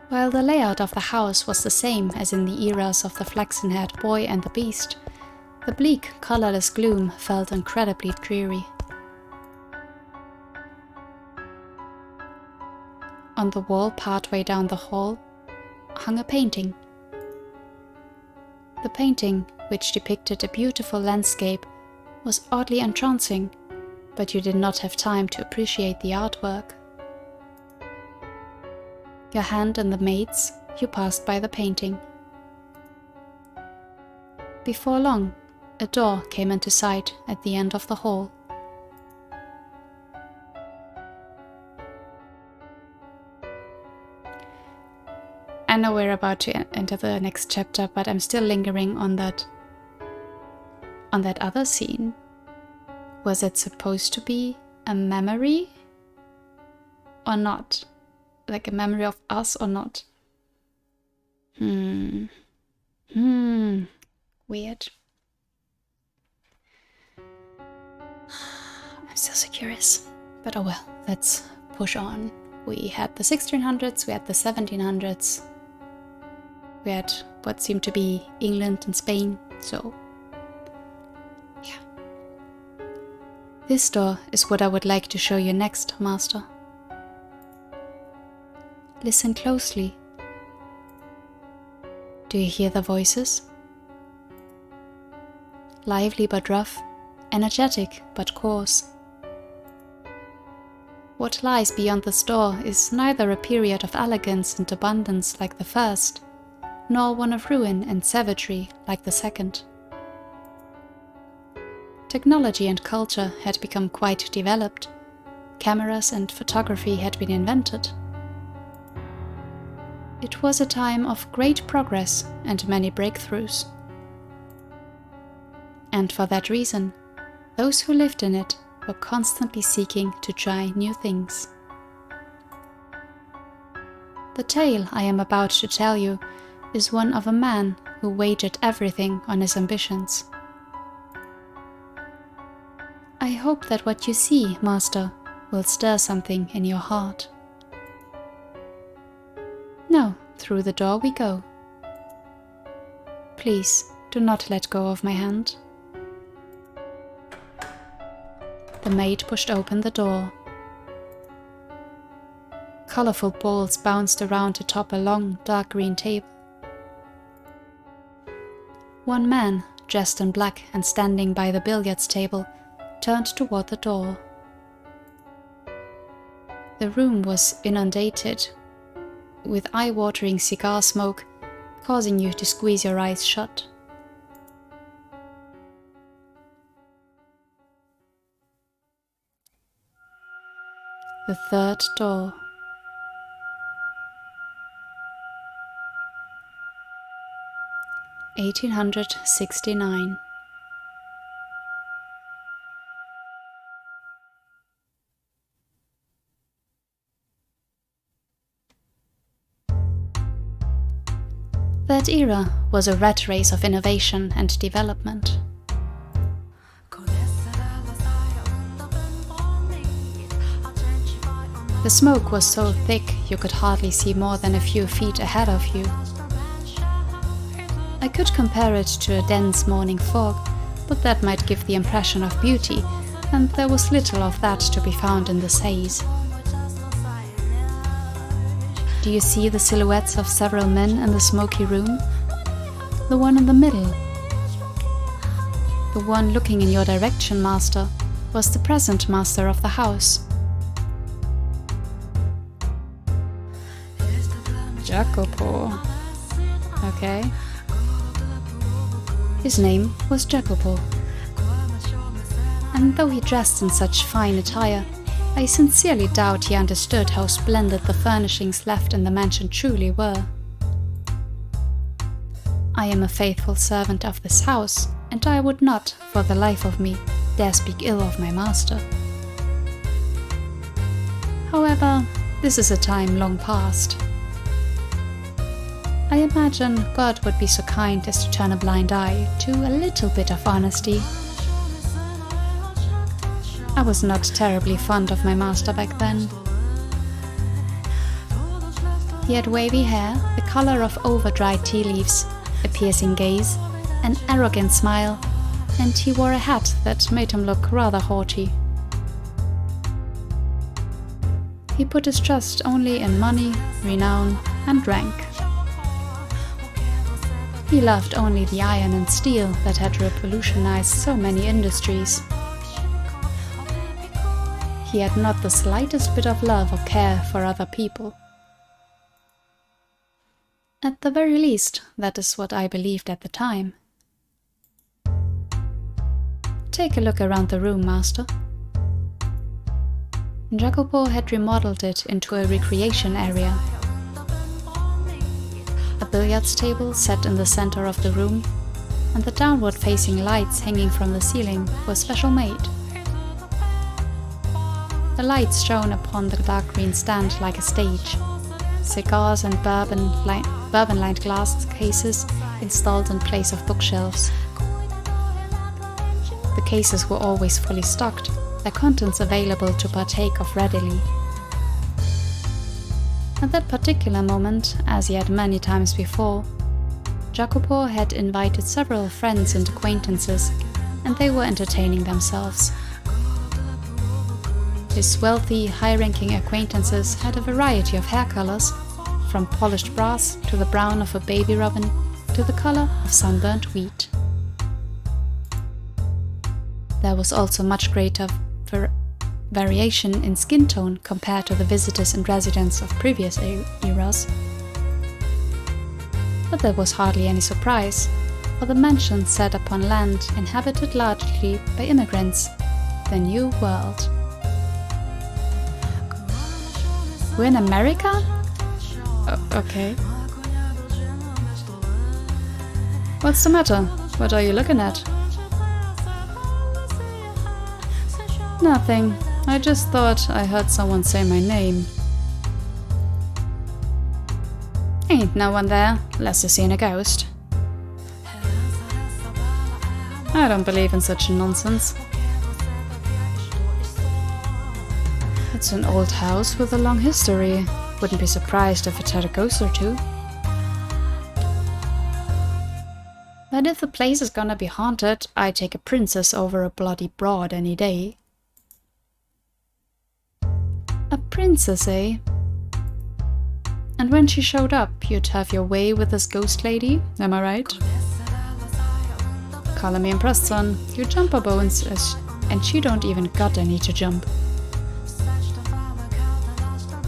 While the layout of the house was the same as in the eras of the flaxen-haired boy and the beast, the bleak, colorless gloom felt incredibly dreary. On the wall partway down the hall hung a painting. The painting, which depicted a beautiful landscape, was oddly entrancing, but you did not have time to appreciate the artwork. Your hand in the maid's, you passed by the painting. Before long, a door came into sight at the end of the hall. I know we're about to enter the next chapter, but I'm still lingering on that other scene. Was it supposed to be a memory or not? Like a memory of us or not? Weird. I'm still so curious. But oh well, let's push on. We had the 1600s, we had the 1700s. We had what seemed to be England and Spain, so yeah. This door is what I would like to show you next, Master. Listen closely. Do you hear the voices? Lively but rough, energetic but coarse. What lies beyond this door is neither a period of elegance and abundance like the first, nor one of ruin and savagery like the second. Technology and culture had become quite developed. Cameras and photography had been invented. It was a time of great progress and many breakthroughs. And for that reason, those who lived in it were constantly seeking to try new things. The tale I am about to tell you is one of a man who wagered everything on his ambitions. I hope that what you see, Master, will stir something in your heart. Now, through the door we go. Please, do not let go of my hand. The maid pushed open the door. Colorful balls bounced around atop a long, dark green table. One man, dressed in black and standing by the billiards table, turned toward the door. The room was inundated with eye-watering cigar smoke, causing you to squeeze your eyes shut. The third door. (1869). That era was a rat race of innovation and development. The smoke was so thick you could hardly see more than a few feet ahead of you. I could compare it to a dense morning fog, but that might give the impression of beauty, and there was little of that to be found in this haze. Do you see the silhouettes of several men in the smoky room? The one in the middle. The one looking in your direction, Master, was the present master of the house. Jacopo. Okay. His name was Jacopo. And though he dressed in such fine attire, I sincerely doubt he understood how splendid the furnishings left in the mansion truly were. I am a faithful servant of this house, and I would not, for the life of me, dare speak ill of my master. However, this is a time long past. I imagine God would be so kind as to turn a blind eye to a little bit of honesty. I was not terribly fond of my master back then. He had wavy hair, the color of over-dried tea leaves, a piercing gaze, an arrogant smile, and he wore a hat that made him look rather haughty. He put his trust only in money, renown, and rank. He loved only the iron and steel that had revolutionized so many industries. he had not the slightest bit of love or care for other people. At the very least, that is what I believed at the time. Take a look around the room, Master. Jacopo had remodeled it into a recreation area. A billiards table set in the center of the room, and the downward-facing lights hanging from the ceiling were special made. The lights shone upon the dark green stand like a stage. Cigars and bourbon-lined glass cases installed in place of bookshelves. The cases were always fully stocked, their contents available to partake of readily. At that particular moment, as he had many times before, Jacopo had invited several friends and acquaintances, and they were entertaining themselves. His wealthy, high-ranking acquaintances had a variety of hair colors, from polished brass to the brown of a baby robin to the color of sunburnt wheat. There was also much greater variation in skin tone compared to the visitors and residents of previous eras. But there was hardly any surprise, for the mansion sat upon land inhabited largely by immigrants, the New World. We're in America? Okay. What's the matter? What are you looking at? Nothing. I just thought I heard someone say my name. Ain't no one there, unless you're seeing a ghost. I don't believe in such nonsense. It's an old house with a long history. Wouldn't be surprised if it had a ghost or two. But if the place is gonna be haunted, I'd take a princess over a bloody broad any day. A princess, eh? And when she showed up, you'd have your way with this ghost lady, am I right? Color me impressed, son. You jump her bones, and she don't even got any to jump.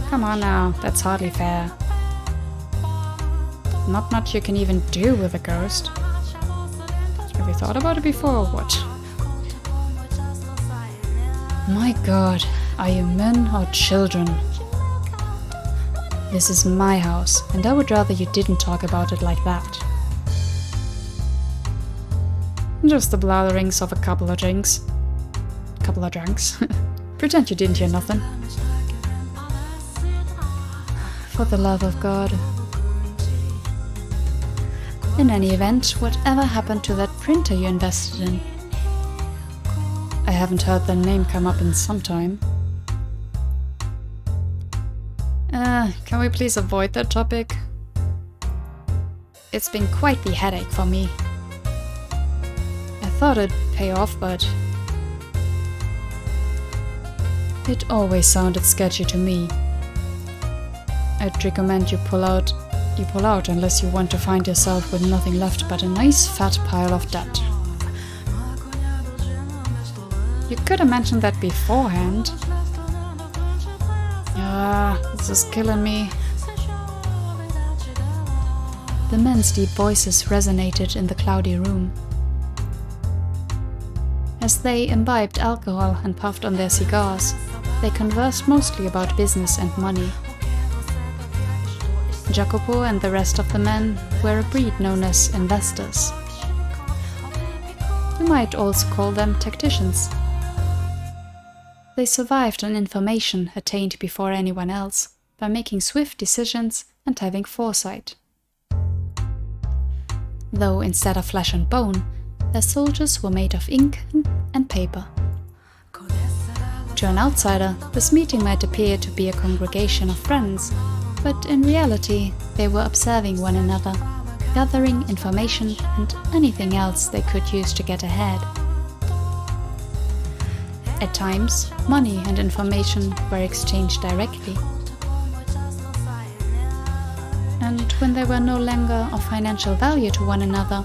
Come on now, that's hardly fair. Not much you can even do with a ghost. Have you thought about it before or what? My god, are you men or children? This is my house, and I would rather you didn't talk about it like that. Just the blatherings of a couple of drinks. Pretend you didn't hear nothing. For the love of God. In any event, whatever happened to that printer you invested in? I haven't heard the name come up in some time. Can we please avoid that topic? It's been quite the headache for me. I thought it'd pay off, but it always sounded sketchy to me. I'd recommend you pull out unless you want to find yourself with nothing left but a nice fat pile of debt. You could have mentioned that beforehand. This is killing me. The men's deep voices resonated in the cloudy room. As they imbibed alcohol and puffed on their cigars, they conversed mostly about business and money. Jacopo and the rest of the men were a breed known as investors. You might also call them tacticians. They survived on information attained before anyone else, by making swift decisions and having foresight. Though instead of flesh and bone, their soldiers were made of ink and paper. To an outsider, this meeting might appear to be a congregation of friends, but in reality, they were observing one another, gathering information and anything else they could use to get ahead. At times, money and information were exchanged directly. And when they were no longer of financial value to one another,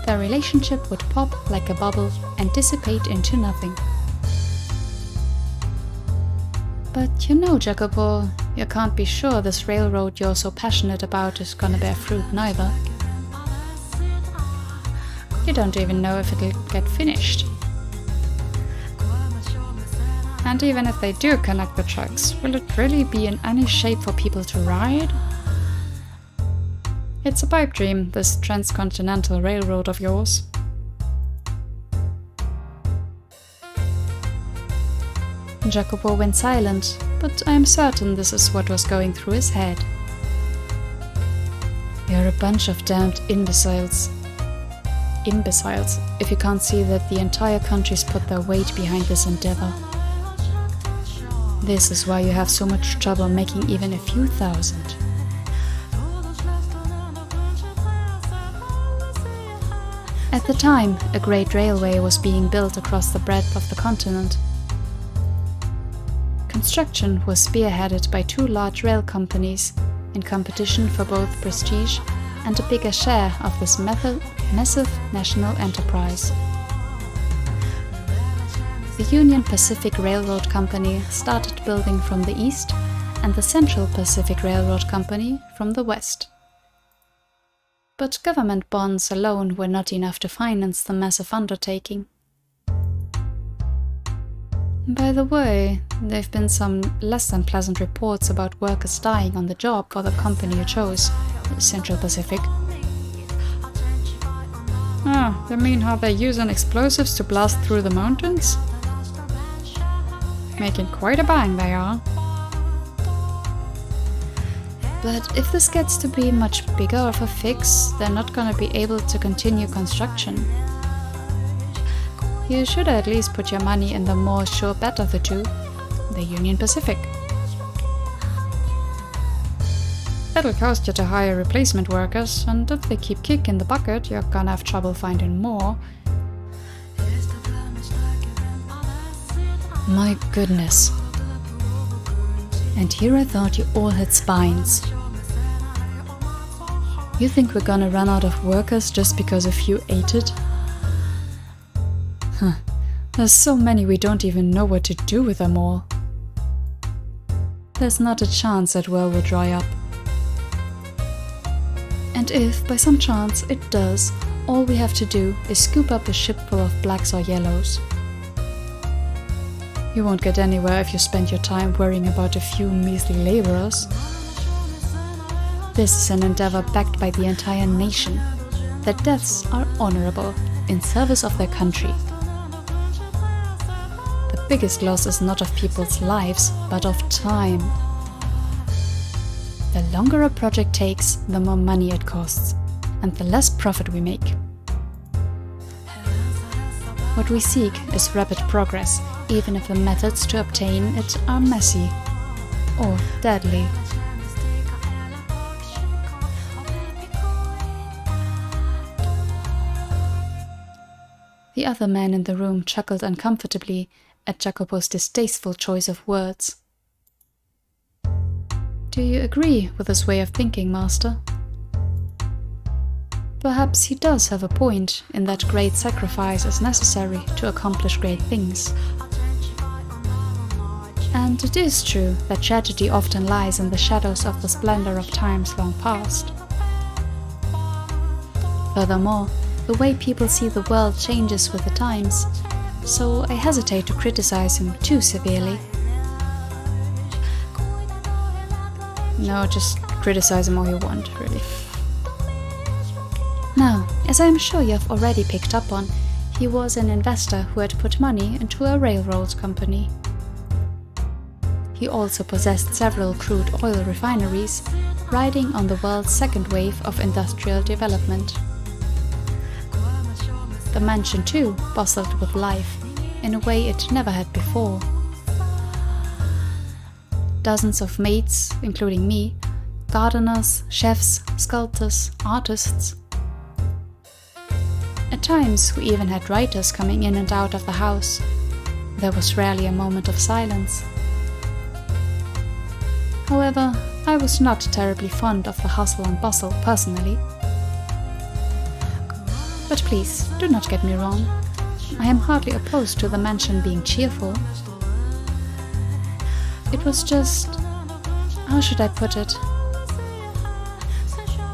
their relationship would pop like a bubble and dissipate into nothing. But you know, Jacopo, you can't be sure this railroad you're so passionate about is gonna bear fruit neither. You don't even know if it'll get finished. And even if they do connect the tracks, will it really be in any shape for people to ride? It's a pipe dream, this transcontinental railroad of yours. Jacopo went silent, but I am certain this is what was going through his head. You're a bunch of damned imbeciles. Imbeciles, if you can't see that the entire country's put their weight behind this endeavor. This is why you have so much trouble making even a few thousand. At the time, a great railway was being built across the breadth of the continent. Construction was spearheaded by two large rail companies, in competition for both prestige and a bigger share of this massive national enterprise. The Union Pacific Railroad Company started building from the east, and the Central Pacific Railroad Company from the west. But government bonds alone were not enough to finance the massive undertaking. By the way, there have been some less than pleasant reports about workers dying on the job for the company you chose, Central Pacific. Ah, you mean how they're using explosives to blast through the mountains? Making quite a bang they are. But if this gets to be much bigger of a fix, they're not gonna be able to continue construction. You should at least put your money in the more sure bet of the two, the Union Pacific. It'll cost you to hire replacement workers, and if they keep kicking the bucket, you're gonna have trouble finding more. My goodness. And here I thought you all had spines. You think we're gonna run out of workers just because a few ate it? Huh. There's so many we don't even know what to do with them all. There's not a chance that well will dry up. And if, by some chance, it does, all we have to do is scoop up a ship full of blacks or yellows. You won't get anywhere if you spend your time worrying about a few measly laborers. This is an endeavor backed by the entire nation. Their deaths are honorable, in service of their country. The biggest loss is not of people's lives, but of time. The longer a project takes, the more money it costs, and the less profit we make. What we seek is rapid progress, even if the methods to obtain it are messy or deadly. The other man in the room chuckled uncomfortably at Jacopo's distasteful choice of words. Do you agree with this way of thinking, Master? Perhaps he does have a point in that great sacrifice is necessary to accomplish great things. And it is true that tragedy often lies in the shadows of the splendor of times long past. Furthermore, the way people see the world changes with the times, so I hesitate to criticize him too severely. No, just criticize him all you want, really. Now, as I am sure you have already picked up on, he was an investor who had put money into a railroad company. He also possessed several crude oil refineries, riding on the world's second wave of industrial development. The mansion too bustled with life, in a way it never had before. Dozens of maids, including me, gardeners, chefs, sculptors, artists. At times we even had writers coming in and out of the house. There was rarely a moment of silence. However, I was not terribly fond of the hustle and bustle personally. But please, do not get me wrong. I am hardly opposed to the mansion being cheerful. It was just... how should I put it?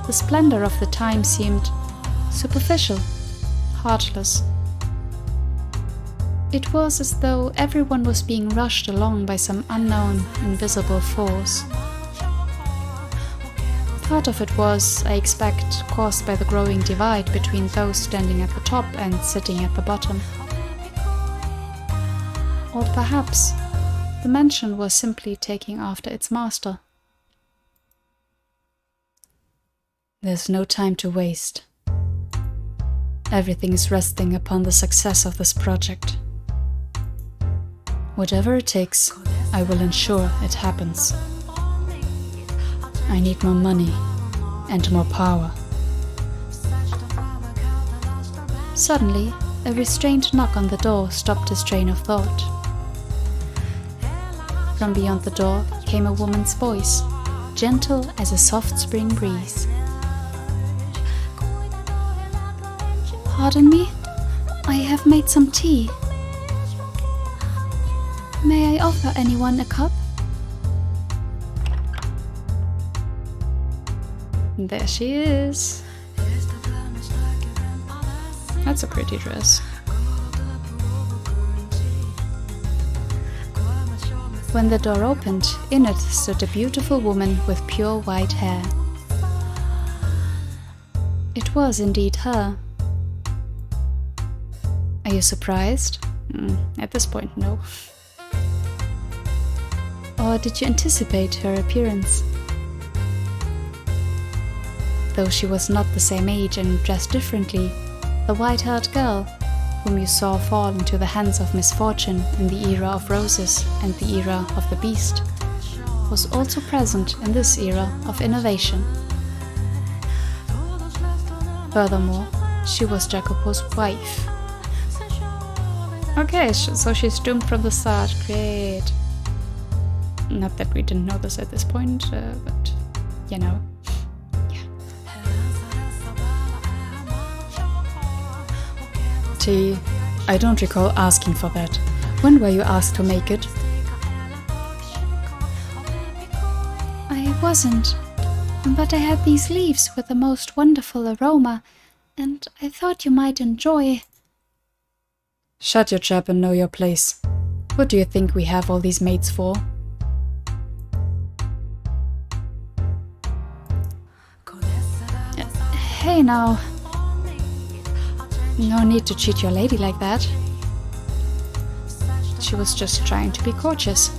The splendor of the time seemed superficial, heartless. It was as though everyone was being rushed along by some unknown, invisible force. Part of it was, I expect, caused by the growing divide between those standing at the top and sitting at the bottom. Or perhaps the mansion was simply taking after its master. There's no time to waste. Everything is resting upon the success of this project. Whatever it takes, I will ensure it happens. I need more money and more power. Suddenly, a restrained knock on the door stopped his train of thought. From beyond the door came a woman's voice, gentle as a soft spring breeze. Pardon me, I have made some tea. May I offer anyone a cup? There she is. That's a pretty dress. When the door opened, in it stood a beautiful woman with pure white hair. It was indeed her. Are you surprised? At this point, no. Or did you anticipate her appearance? Though she was not the same age and dressed differently, the white-haired girl, whom you saw fall into the hands of misfortune in the era of roses and the era of the beast, was also present in this era of innovation. Furthermore, she was Jacopo's wife. Okay, so she's doomed from the start. Great. Not that we didn't know this at this point, but you know. Tea, I don't recall asking for that. When were you asked to make it? I wasn't, but I had these leaves with the most wonderful aroma, and I thought you might enjoy. Shut your trap and know your place. What do you think we have all these maids for? Hey now. No need to cheat your lady like that. She was just trying to be courteous.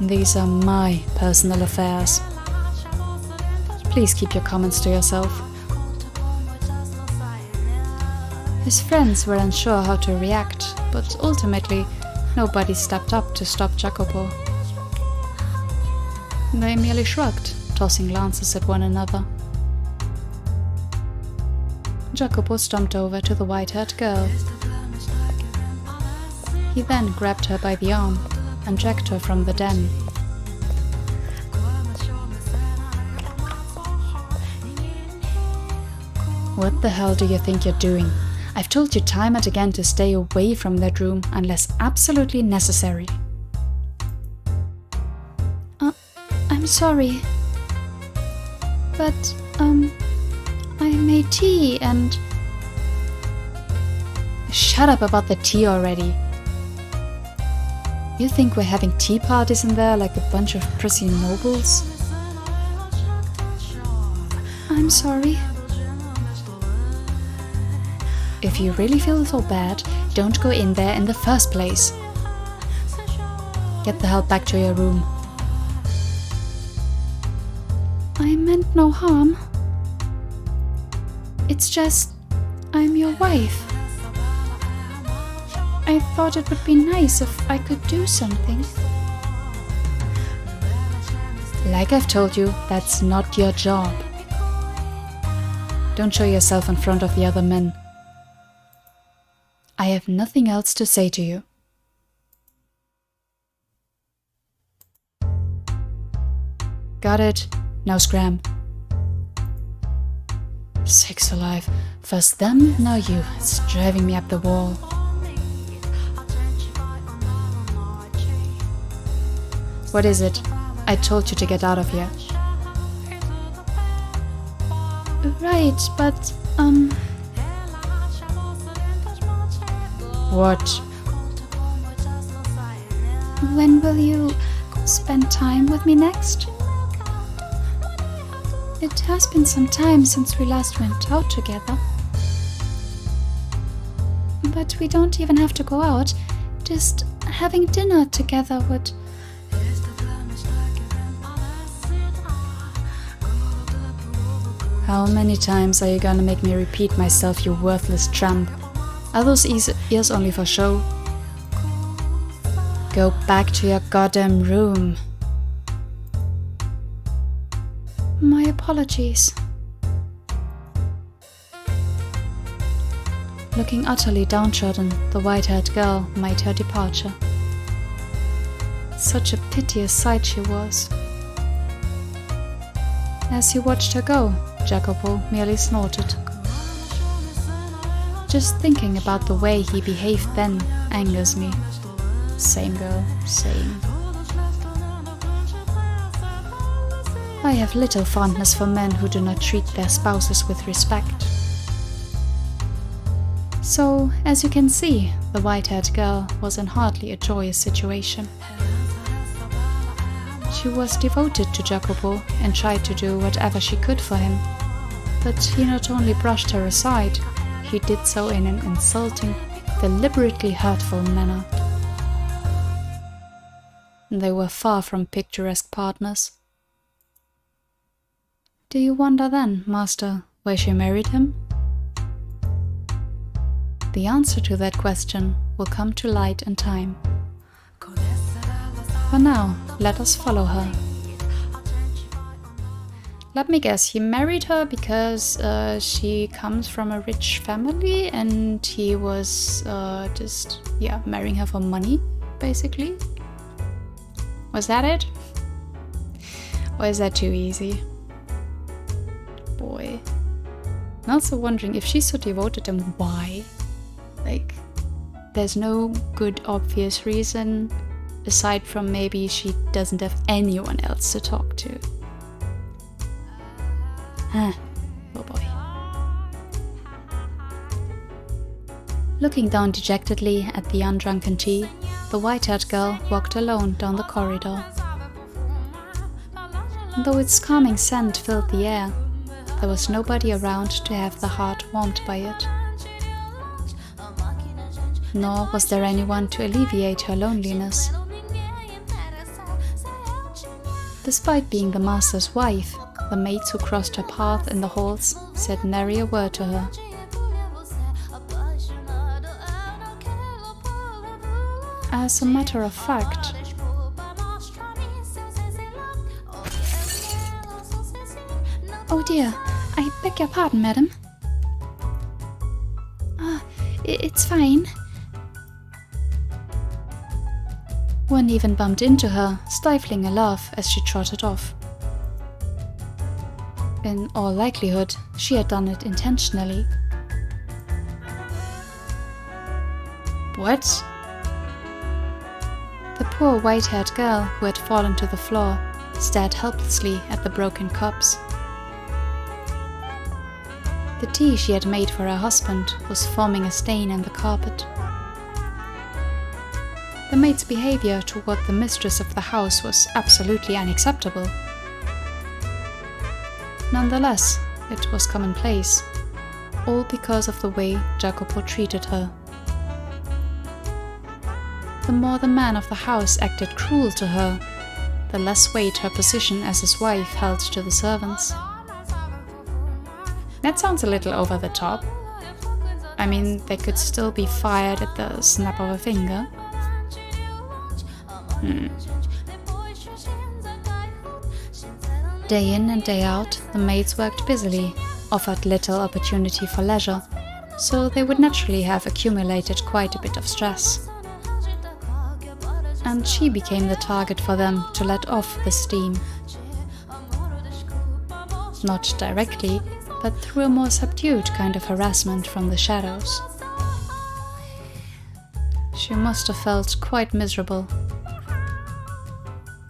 These are my personal affairs. Please keep your comments to yourself. His friends were unsure how to react, but ultimately nobody stepped up to stop Jacopo. They merely shrugged, tossing glances at one another. Jacopo stomped over to the white-haired girl. He then grabbed her by the arm and dragged her from the den. What the hell do you think you're doing? I've told you time and again to stay away from that room unless absolutely necessary. I'm sorry. But, I made tea and... Shut up about the tea already. You think we're having tea parties in there like a bunch of prissy nobles? I'm sorry. If you really feel so bad, don't go in there in the first place. Get the hell back to your room. I meant no harm. It's just, I'm your wife. I thought it would be nice if I could do something. Like I've told you, that's not your job. Don't show yourself in front of the other men. I have nothing else to say to you. Got it. Now scram. Sakes alive. First them, now you. It's driving me up the wall. What is it? I told you to get out of here. Right, but, What? when will you spend time with me next? It has been some time since we last went out together. But we don't even have to go out. Just having dinner together would... How many times are you gonna make me repeat myself, you worthless tramp? Are those ears only for show? Go back to your goddamn room. My apologies. Looking utterly downtrodden, the white-haired girl made her departure. Such a piteous sight she was. As he watched her go, Jacopo merely snorted. Just thinking about the way he behaved then angers me. Same girl, same. I have little fondness for men who do not treat their spouses with respect. So, as you can see, the white-haired girl was in hardly a joyous situation. She was devoted to Jacopo and tried to do whatever she could for him. But he not only brushed her aside, he did so in an insulting, deliberately hurtful manner. They were far from picturesque partners. Do you wonder then, master, why she married him? The answer to that question will come to light in time. For now, let us follow her. Let me guess, he married her because she comes from a rich family and he was marrying her for money, basically? Was that it? Or is that too easy? Boy. I'm also wondering if she's so devoted to him, why? Like, there's no good obvious reason aside from maybe she doesn't have anyone else to talk to. Oh boy. Looking down dejectedly at the undrunken tea, the white-haired girl walked alone down the corridor. Though its calming scent filled the air, there was nobody around to have the heart warmed by it. Nor was there anyone to alleviate her loneliness. Despite being the master's wife, the maids who crossed her path in the halls said nary a word to her. As a matter of fact, oh dear, I beg your pardon, madam. It's fine. One even bumped into her, stifling a laugh as she trotted off. In all likelihood, she had done it intentionally. What? The poor white-haired girl who had fallen to the floor stared helplessly at the broken cups. The tea she had made for her husband was forming a stain in the carpet. The maid's behavior toward the mistress of the house was absolutely unacceptable. Nonetheless, it was commonplace, all because of the way Jacopo treated her. The more the man of the house acted cruel to her, the less weight her position as his wife held to the servants. That sounds a little over the top. I mean, they could still be fired at the snap of a finger. Day in and day out, the maids worked busily, offered little opportunity for leisure, so they would naturally have accumulated quite a bit of stress. And she became the target for them to let off the steam. Not directly, but through a more subdued kind of harassment from the shadows. She must have felt quite miserable.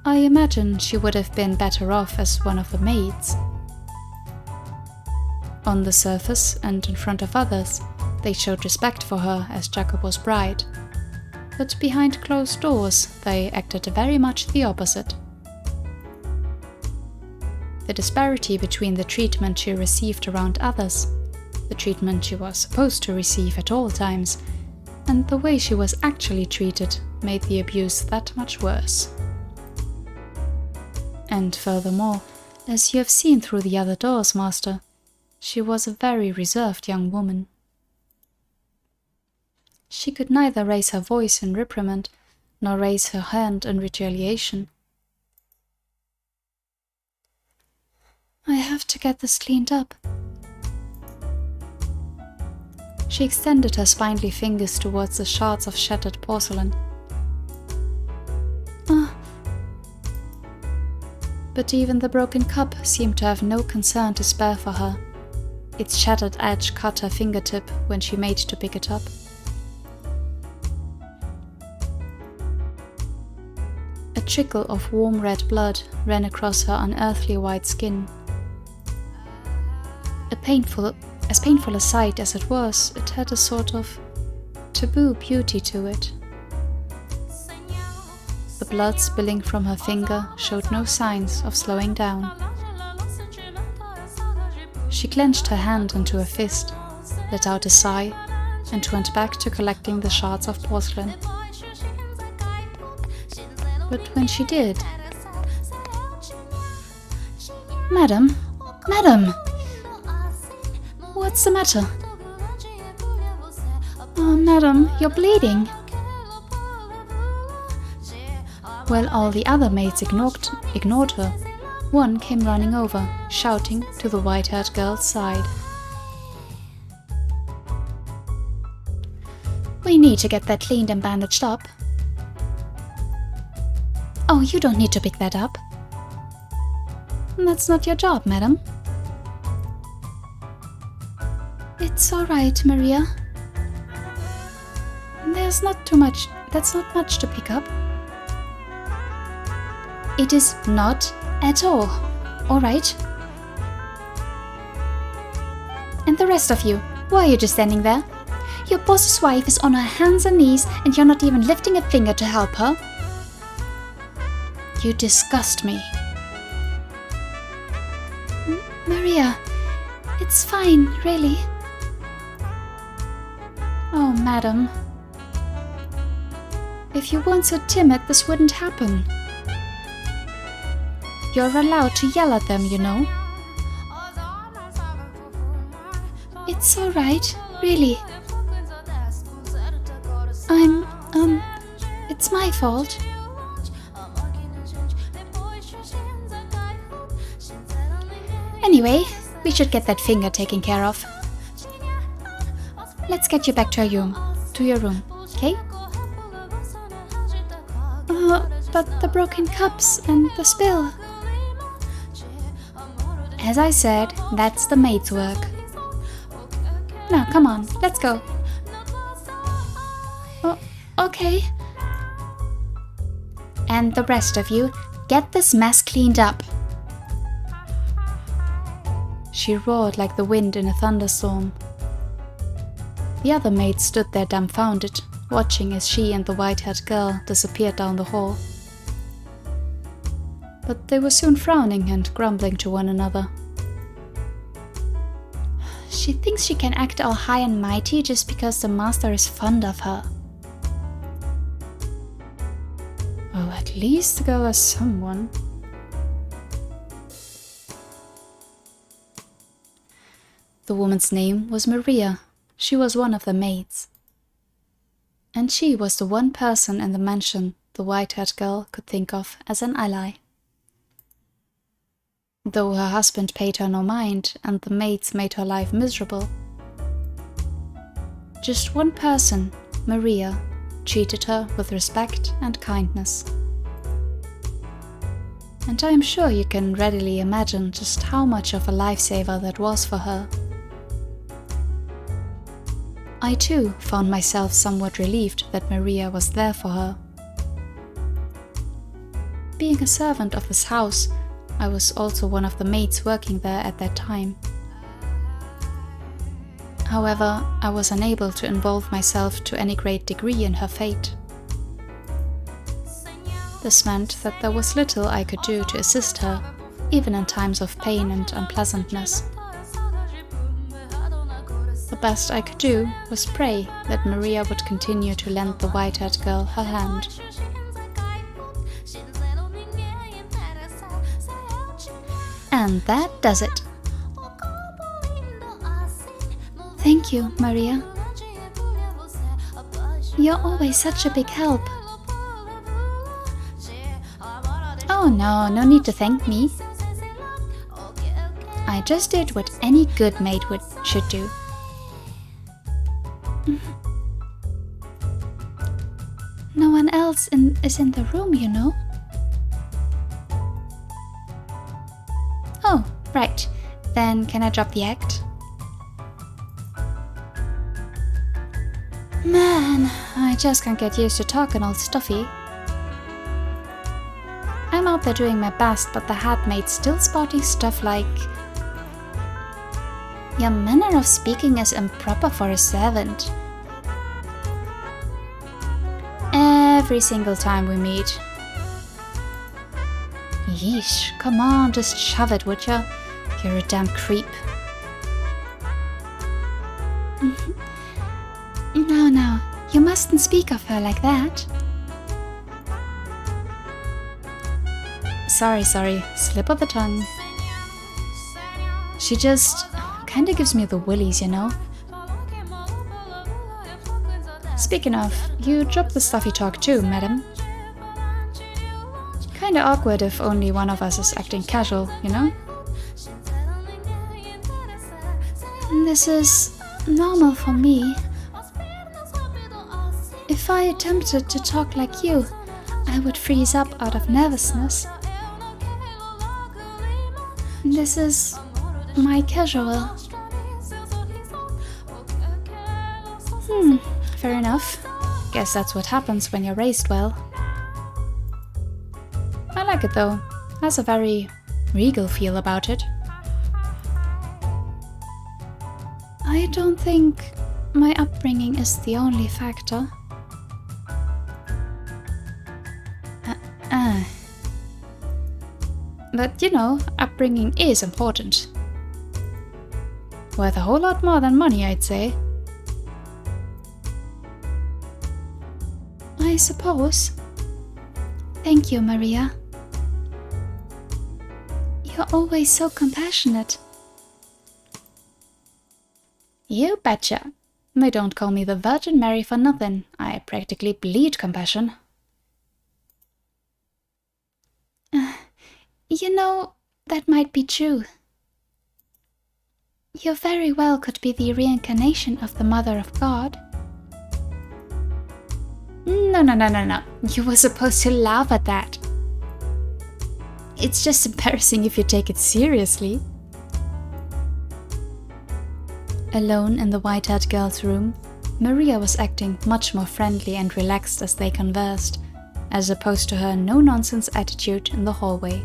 I imagine she would have been better off as one of the maids. On the surface and in front of others, they showed respect for her as Jacobo's bride, but behind closed doors they acted very much the opposite. The disparity between the treatment she received around others, the treatment she was supposed to receive at all times, and the way she was actually treated made the abuse that much worse. And furthermore, as you have seen through the other doors, Master, she was a very reserved young woman. She could neither raise her voice in reprimand, nor raise her hand in retaliation. I have to get this cleaned up. She extended her spindly fingers towards the shards of shattered porcelain. But even the broken cup seemed to have no concern to spare for her. Its shattered edge cut her fingertip when she made to pick it up. A trickle of warm red blood ran across her unearthly white skin. As painful a sight as it was, it had a sort of taboo beauty to it. The blood spilling from her finger showed no signs of slowing down. She clenched her hand into a fist, let out a sigh, and went back to collecting the shards of porcelain. But when she did... Madam! Madam! What's the matter? Oh, madam, you're bleeding. While all the other maids ignored her, one came running over, shouting to the white-haired girl's side. We need to get that cleaned and bandaged up. Oh, you don't need to pick that up. That's not your job, madam. It's all right, Maria. That's not much to pick up. It is not at all. All right. And the rest of you, why are you just standing there? Your boss's wife is on her hands and knees and you're not even lifting a finger to help her. You disgust me. Maria, it's fine, really. Oh, madam. If you weren't so timid, this wouldn't happen. You're allowed to yell at them, you know. It's all right, really. It's my fault. Anyway, we should get that finger taken care of. Let's get you back to your room, okay? But the broken cups and the spill. As I said, that's the maid's work. Now, come on, let's go. Oh, okay. And the rest of you, get this mess cleaned up. She roared like the wind in a thunderstorm. The other maids stood there dumbfounded, watching as she and the white-haired girl disappeared down the hall. But they were soon frowning and grumbling to one another. She thinks she can act all high and mighty just because the master is fond of her. Oh, at least go as someone. The woman's name was Maria. She was one of the maids. And she was the one person in the mansion the white-haired girl could think of as an ally. Though her husband paid her no mind and the maids made her life miserable, just one person, Maria, treated her with respect and kindness. And I am sure you can readily imagine just how much of a lifesaver that was for her. I too found myself somewhat relieved that Maria was there for her. being a servant of this house, I was also one of the maids working there at that time. However, I was unable to involve myself to any great degree in her fate. This meant that there was little I could do to assist her, even in times of pain and unpleasantness. The best I could do was pray that Maria would continue to lend the white-haired girl her hand. And that does it. Thank you, Maria. You're always such a big help. Oh no need to thank me. I just did what any good maid should do. No one else is in the room, you know. Oh, right. Then can I drop the act? Man, I just can't get used to talking all stuffy. I'm out there doing my best, but the hatmaid's still spotting stuff like... Your manner of speaking is improper for a servant. Every single time we meet. Yeesh, come on, just shove it, would ya? You're a damn creep. No, you mustn't speak of her like that. Sorry, slip of the tongue. She just kinda gives me the willies, you know? Speaking of, you dropped the stuffy talk too, madam. Kinda awkward if only one of us is acting casual, you know? This is normal for me. If I attempted to talk like you, I would freeze up out of nervousness. This is my casual. Fair enough. Guess that's what happens when you're raised well. I like it though. Has a very regal feel about it. I don't think my upbringing is the only factor. But you know, upbringing is important. Worth a whole lot more than money, I'd say. I suppose. Thank you, Maria. You're always so compassionate. You betcha. They don't call me the Virgin Mary for nothing. I practically bleed compassion. You know, that might be true. You very well could be the reincarnation of the Mother of God. No. You were supposed to laugh at that. It's just embarrassing if you take it seriously. Alone in the white-haired girl's room, Maria was acting much more friendly and relaxed as they conversed, as opposed to her no-nonsense attitude in the hallway.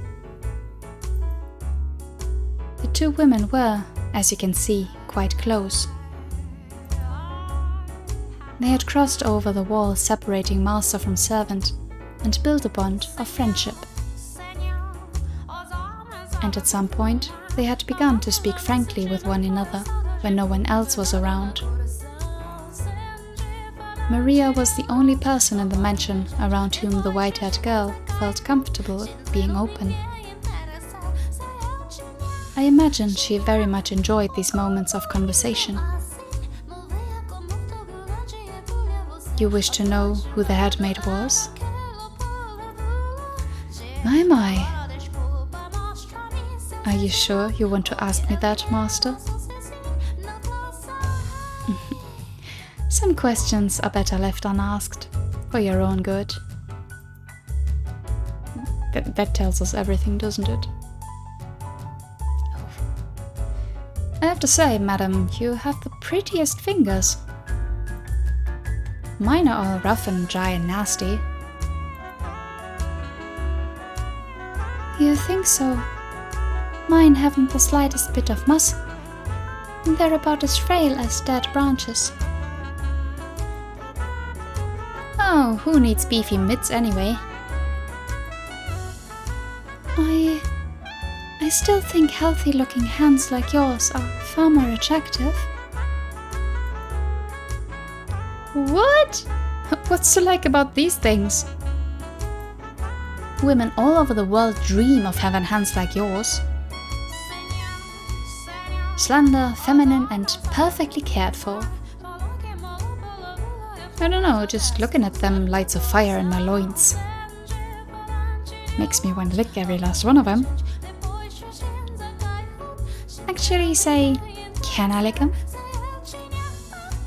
The two women were, as you can see, quite close. They had crossed over the wall separating master from servant and built a bond of friendship. And at some point, they had begun to speak frankly with one another when no one else was around. Maria was the only person in the mansion around whom the white-haired girl felt comfortable being open. I imagine she very much enjoyed these moments of conversation. You wish to know who the headmaid was? My. Are you sure you want to ask me that, Master? Some questions are better left unasked, for your own good. That tells us everything, doesn't it? I have to say, madam, you have the prettiest fingers. Mine are all rough and dry and nasty. You think so? Mine haven't the slightest bit of muscle. They're about as frail as dead branches. Oh, who needs beefy mitts anyway? I still think healthy-looking hands like yours are far more attractive. What? What's to like about these things? Women all over the world dream of having hands like yours. Slender, feminine, and perfectly cared for. I don't know, just looking at them lights a fire in my loins. Makes me want to lick every last one of them. Actually, say, can I lick them?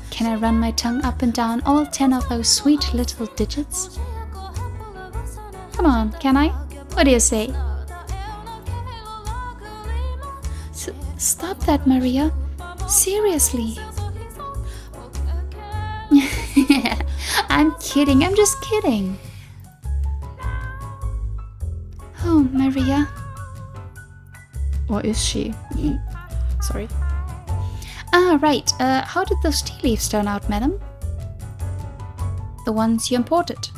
Can I run my tongue up and down all 10 of those sweet little digits? Come on, can I? What do you say? Stop that, Maria. Seriously. I'm kidding, I'm just kidding. Oh, Maria. Or is she? Sorry. Ah, right. How did those tea leaves turn out, madam? The ones you imported.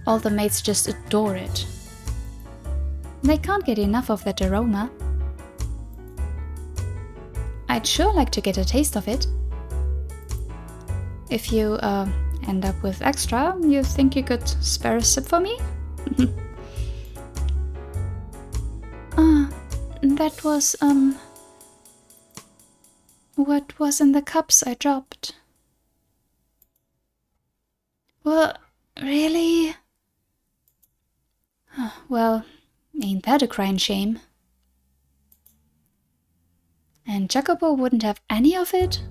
All the maids just adore it. They can't get enough of that aroma. I'd sure like to get a taste of it. If you end up with extra, you think you could spare a sip for me? That was, what was in the cups I dropped? Well, really? Well, ain't that a crying shame? And Jacopo wouldn't have any of it?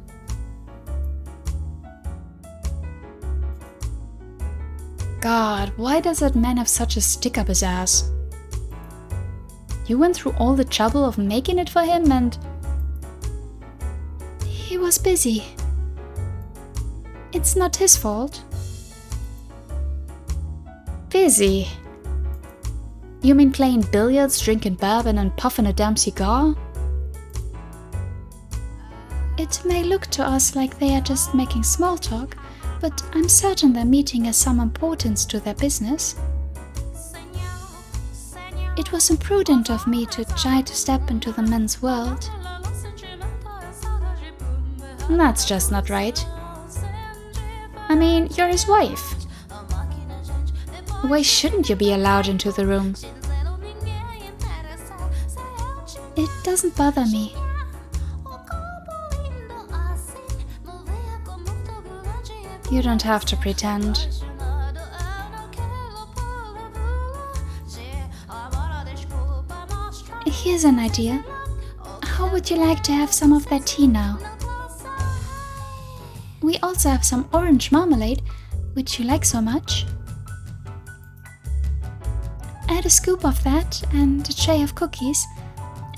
God, why does that man have such a stick up his ass? You went through all the trouble of making it for him and... He was busy. It's not his fault. Busy? You mean playing billiards, drinking bourbon and puffing a damn cigar? It may look to us like they are just making small talk, but I'm certain their meeting has some importance to their business. It was imprudent of me to try to step into the men's world. That's just not right. I mean, you're his wife. Why shouldn't you be allowed into the room? It doesn't bother me. You don't have to pretend. Here's an idea. How would you like to have some of that tea now? We also have some orange marmalade, which you like so much. Add a scoop of that and a tray of cookies,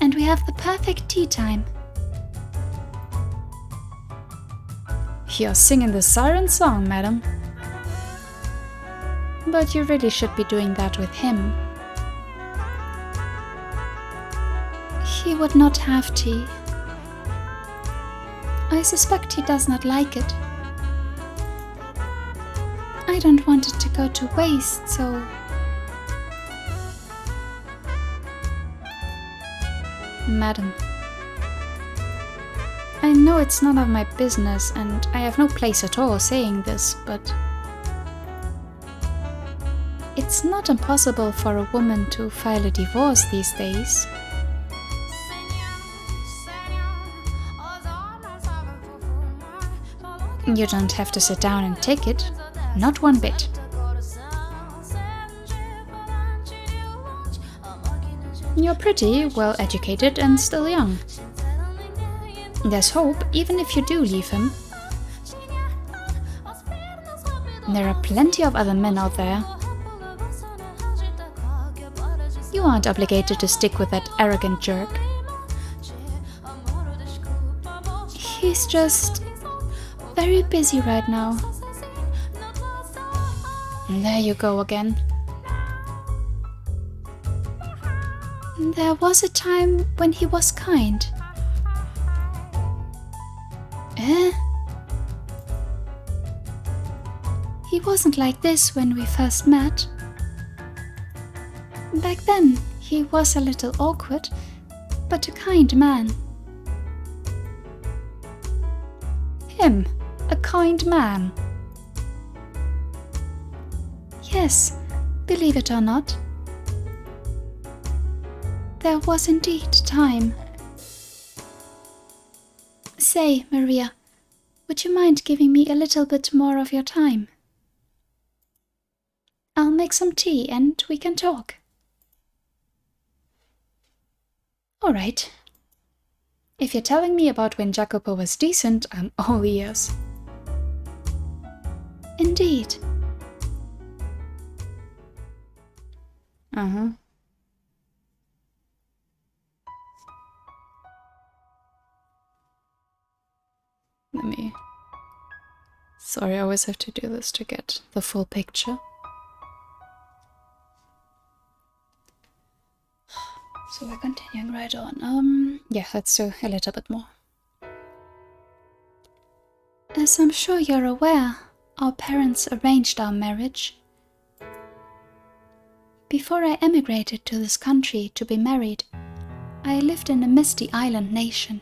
and we have the perfect tea time. You're singing the siren song, madam. But you really should be doing that with him. He would not have tea. I suspect he does not like it. I don't want it to go to waste, so... Madam. I know it's none of my business, and I have no place at all saying this, but... It's not impossible for a woman to file a divorce these days. You don't have to sit down and take it, not one bit. You're pretty, well-educated, and still young. There's hope, even if you do leave him. There are plenty of other men out there. You aren't obligated to stick with that arrogant jerk. He's just very busy right now. There you go again. There was a time when he was kind. Eh? He wasn't like this when we first met. Back then, he was a little awkward, but a kind man. Him, a kind man? Yes, believe it or not. There was indeed time. Say, Maria, would you mind giving me a little bit more of your time? I'll make some tea and we can talk. All right. If you're telling me about when Jacopo was decent, I'm all ears. Indeed. Uh-huh. Sorry, I always have to do this to get the full picture. So we're continuing right on. Yeah, let's do a little bit more. As I'm sure you're aware, our parents arranged our marriage. Before I emigrated to this country to be married, I lived in a misty island nation.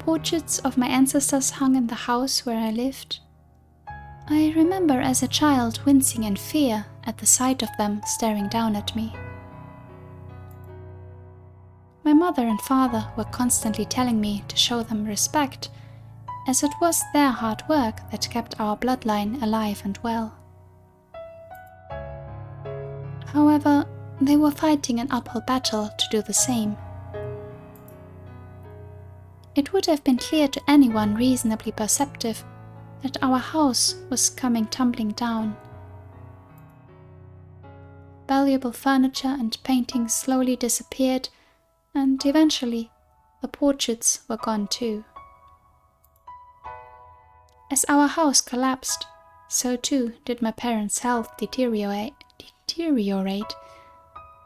Portraits of my ancestors hung in the house where I lived. I remember as a child wincing in fear at the sight of them staring down at me. My mother and father were constantly telling me to show them respect, as it was their hard work that kept our bloodline alive and well. However, they were fighting an uphill battle to do the same. It would have been clear to anyone reasonably perceptive that our house was coming tumbling down. Valuable furniture and paintings slowly disappeared, and eventually the portraits were gone too. As our house collapsed, so too did my parents' health deteriorate,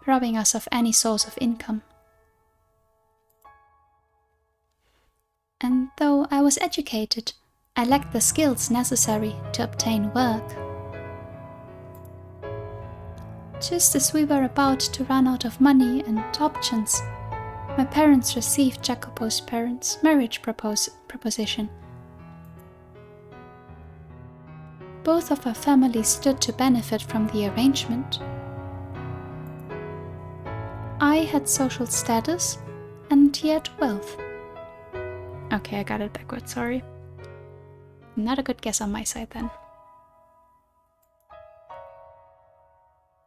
robbing us of any source of income. And though I was educated, I lacked the skills necessary to obtain work. Just as we were about to run out of money and options, my parents received Jacopo's parents' marriage proposition. Both of our families stood to benefit from the arrangement. I had social status, and he had wealth. Okay, I got it backwards, sorry. Not a good guess on my side then.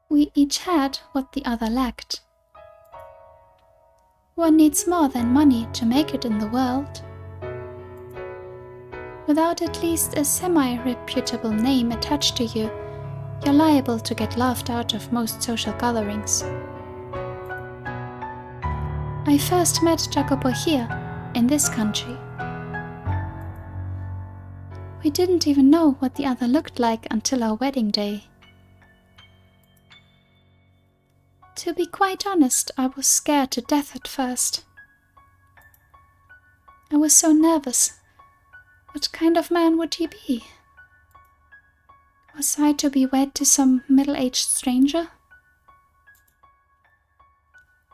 We each had what the other lacked. One needs more than money to make it in the world. Without at least a semi-reputable name attached to you, you're liable to get laughed out of most social gatherings. I first met Jacopo here, in this country. We didn't even know what the other looked like until our wedding day. To be quite honest, I was scared to death at first. I was so nervous. What kind of man would he be? Was I to be wed to some middle-aged stranger?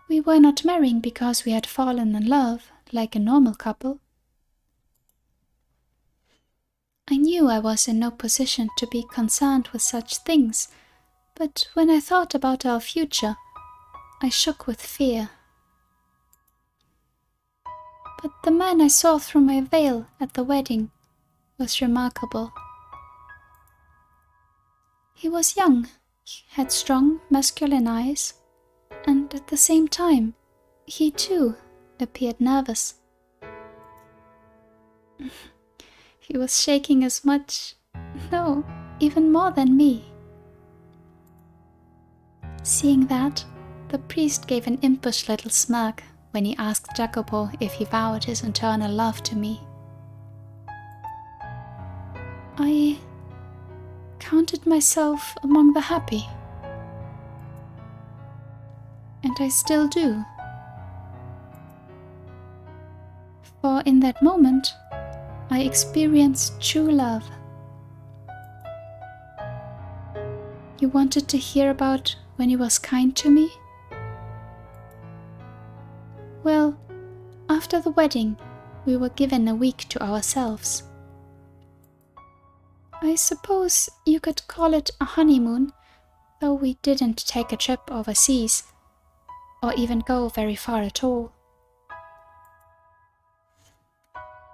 We were not marrying because we had fallen in love, like a normal couple. I knew I was in no position to be concerned with such things, but when I thought about our future, I shook with fear. But the man I saw through my veil at the wedding was remarkable. He was young, had strong, masculine eyes, and at the same time, he too appeared nervous. He was shaking as much, no, even more than me. Seeing that, the priest gave an impish little smirk when he asked Jacopo if he vowed his eternal love to me. I counted myself among the happy. And I still do. For in that moment, I experienced true love. You wanted to hear about when he was kind to me? Well, after the wedding, we were given a week to ourselves. I suppose you could call it a honeymoon, though we didn't take a trip overseas, or even go very far at all.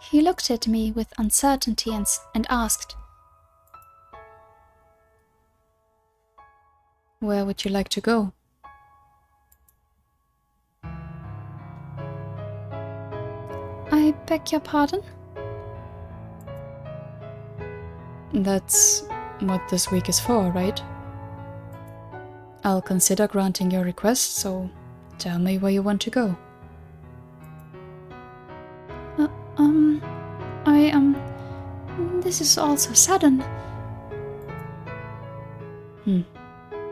He looked at me with uncertainty and asked, Where would you like to go? I beg your pardon? That's what this week is for, right? I'll consider granting your request, so tell me where you want to go. This is all so sudden.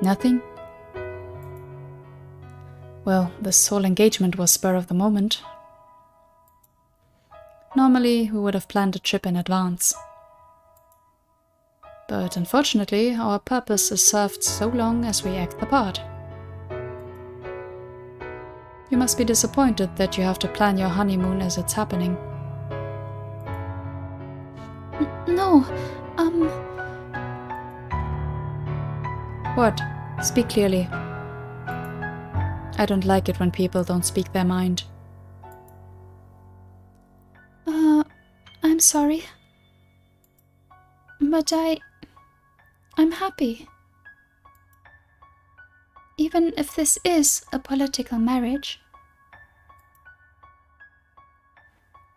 Nothing? Well, this whole engagement was spur of the moment. Normally, we would have planned a trip in advance. But unfortunately, our purpose is served so long as we act the part. You must be disappointed that you have to plan your honeymoon as it's happening. No, What? Speak clearly. I don't like it when people don't speak their mind. I'm sorry. But I'm happy. Even if this is a political marriage.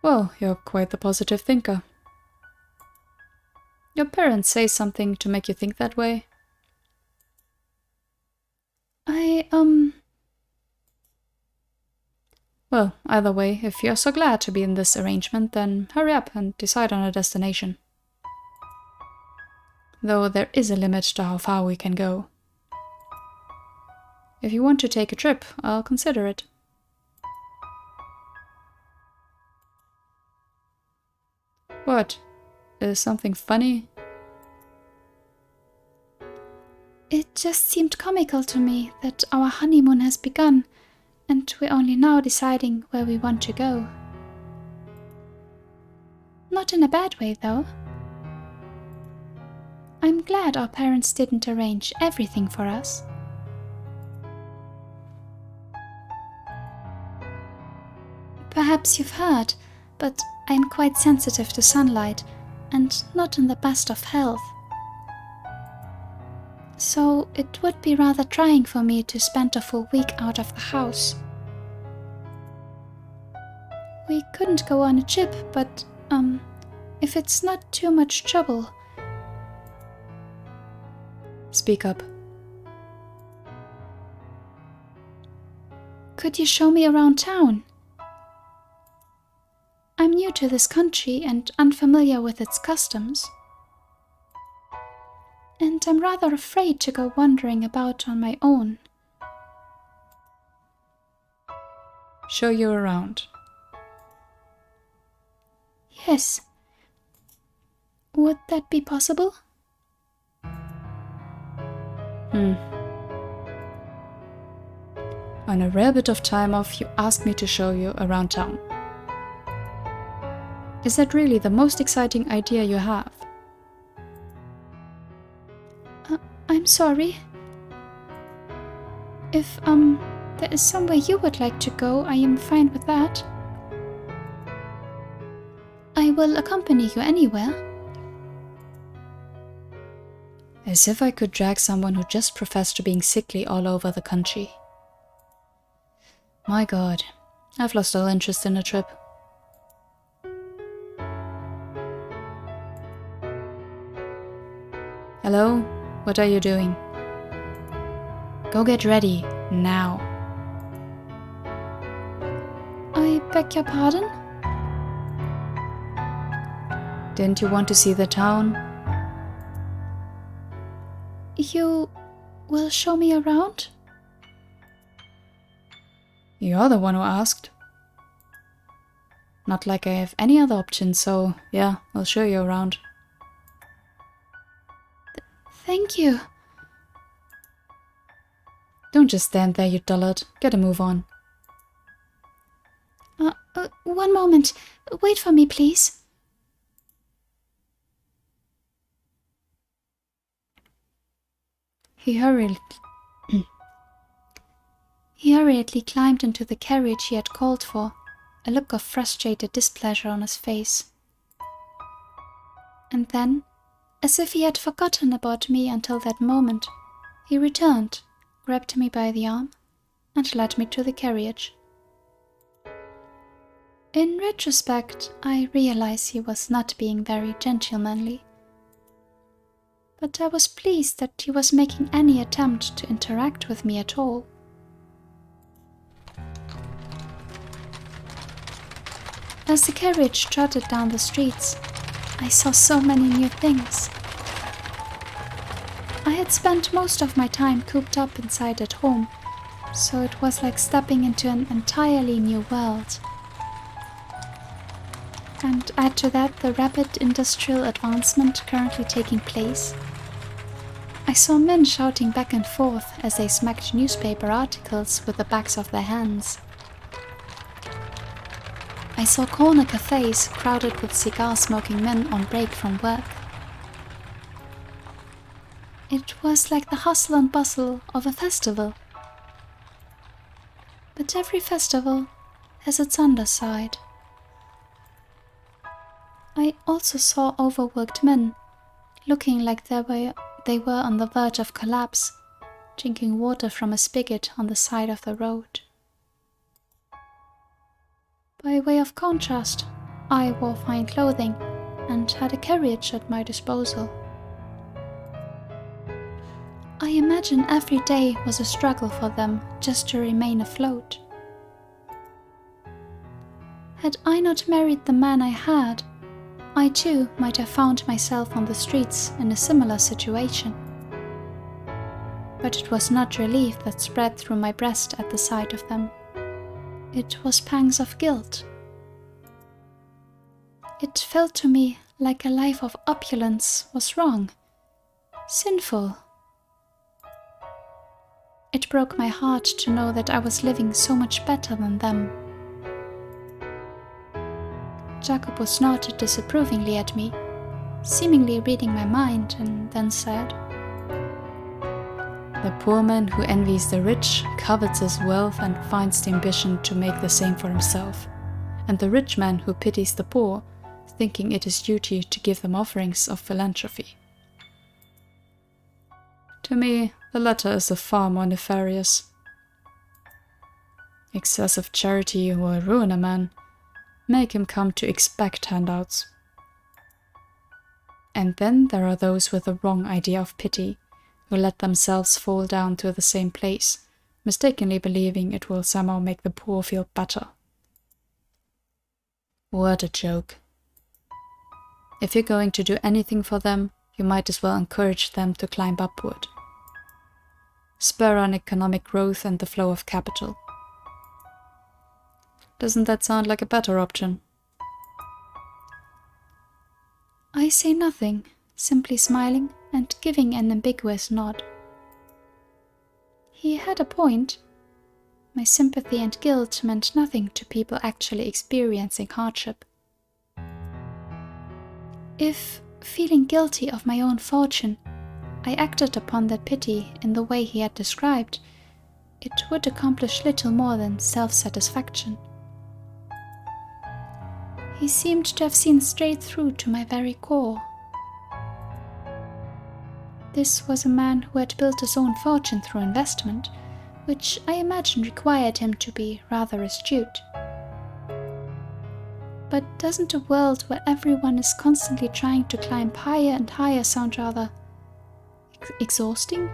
Well, you're quite the positive thinker. Your parents say something to make you think that way? Well, either way, if you're so glad to be in this arrangement, then hurry up and decide on a destination. Though there is a limit to how far we can go. If you want to take a trip, I'll consider it. What? Is something funny? It just seemed comical to me that our honeymoon has begun, and we're only now deciding where we want to go. Not in a bad way, though. I'm glad our parents didn't arrange everything for us. Perhaps you've heard, but I'm quite sensitive to sunlight and not in the best of health. So it would be rather trying for me to spend a full week out of the house. We couldn't go on a trip, but, if it's not too much trouble. Speak up. Could you show me around town? I'm new to this country and unfamiliar with its customs. And I'm rather afraid to go wandering about on my own. Show you around. Yes. Would that be possible? On a rare bit of time off, you asked me to show you around town. Is that really the most exciting idea you have? I'm sorry. If, there is somewhere you would like to go, I am fine with that. I will accompany you anywhere. As if I could drag someone who just professed to being sickly all over the country. My God, I've lost all interest in a trip. Hello? What are you doing? Go get ready, now. I beg your pardon? Didn't you want to see the town? You will show me around? You're the one who asked. Not like I have any other option, so yeah, I'll show you around. Thank you. Don't just stand there, you dullard. Get a move on. One moment. Wait for me, please. He hurriedly climbed into the carriage he had called for, a look of frustrated displeasure on his face. And then, as if he had forgotten about me until that moment, he returned, grabbed me by the arm, and led me to the carriage. In retrospect, I realize he was not being very gentlemanly. But I was pleased that he was making any attempt to interact with me at all. As the carriage trotted down the streets, I saw so many new things. I had spent most of my time cooped up inside at home, so it was like stepping into an entirely new world. And add to that the rapid industrial advancement currently taking place. I saw men shouting back and forth as they smacked newspaper articles with the backs of their hands. I saw corner cafes crowded with cigar-smoking men on break from work. It was like the hustle and bustle of a festival. But every festival has its underside. I also saw overworked men, looking like they were on the verge of collapse, drinking water from a spigot on the side of the road. By way of contrast, I wore fine clothing and had a carriage at my disposal. I imagine every day was a struggle for them just to remain afloat. Had I not married the man I had, I too might have found myself on the streets in a similar situation. But it was not relief that spread through my breast at the sight of them. It was pangs of guilt. It felt to me like a life of opulence was wrong, sinful. It broke my heart to know that I was living so much better than them. Jacopo snorted disapprovingly at me, seemingly reading my mind, and then said, "The poor man who envies the rich covets his wealth and finds the ambition to make the same for himself, and the rich man who pities the poor, thinking it his duty to give them offerings of philanthropy." To me, the latter is a far more nefarious. Excessive charity will ruin a man, make him come to expect handouts. And then there are those with the wrong idea of pity, who let themselves fall down to the same place, mistakenly believing it will somehow make the poor feel better. What a joke. If you're going to do anything for them, you might as well encourage them to climb upward. Spur on economic growth and the flow of capital. Doesn't that sound like a better option? I say nothing, simply smiling and giving an ambiguous nod. He had a point. My sympathy and guilt meant nothing to people actually experiencing hardship. If, feeling guilty of my own fortune, I acted upon that pity in the way he had described, it would accomplish little more than self-satisfaction. He seemed to have seen straight through to my very core. This was a man who had built his own fortune through investment, which I imagine required him to be rather astute. But doesn't a world where everyone is constantly trying to climb higher and higher sound rather exhausting?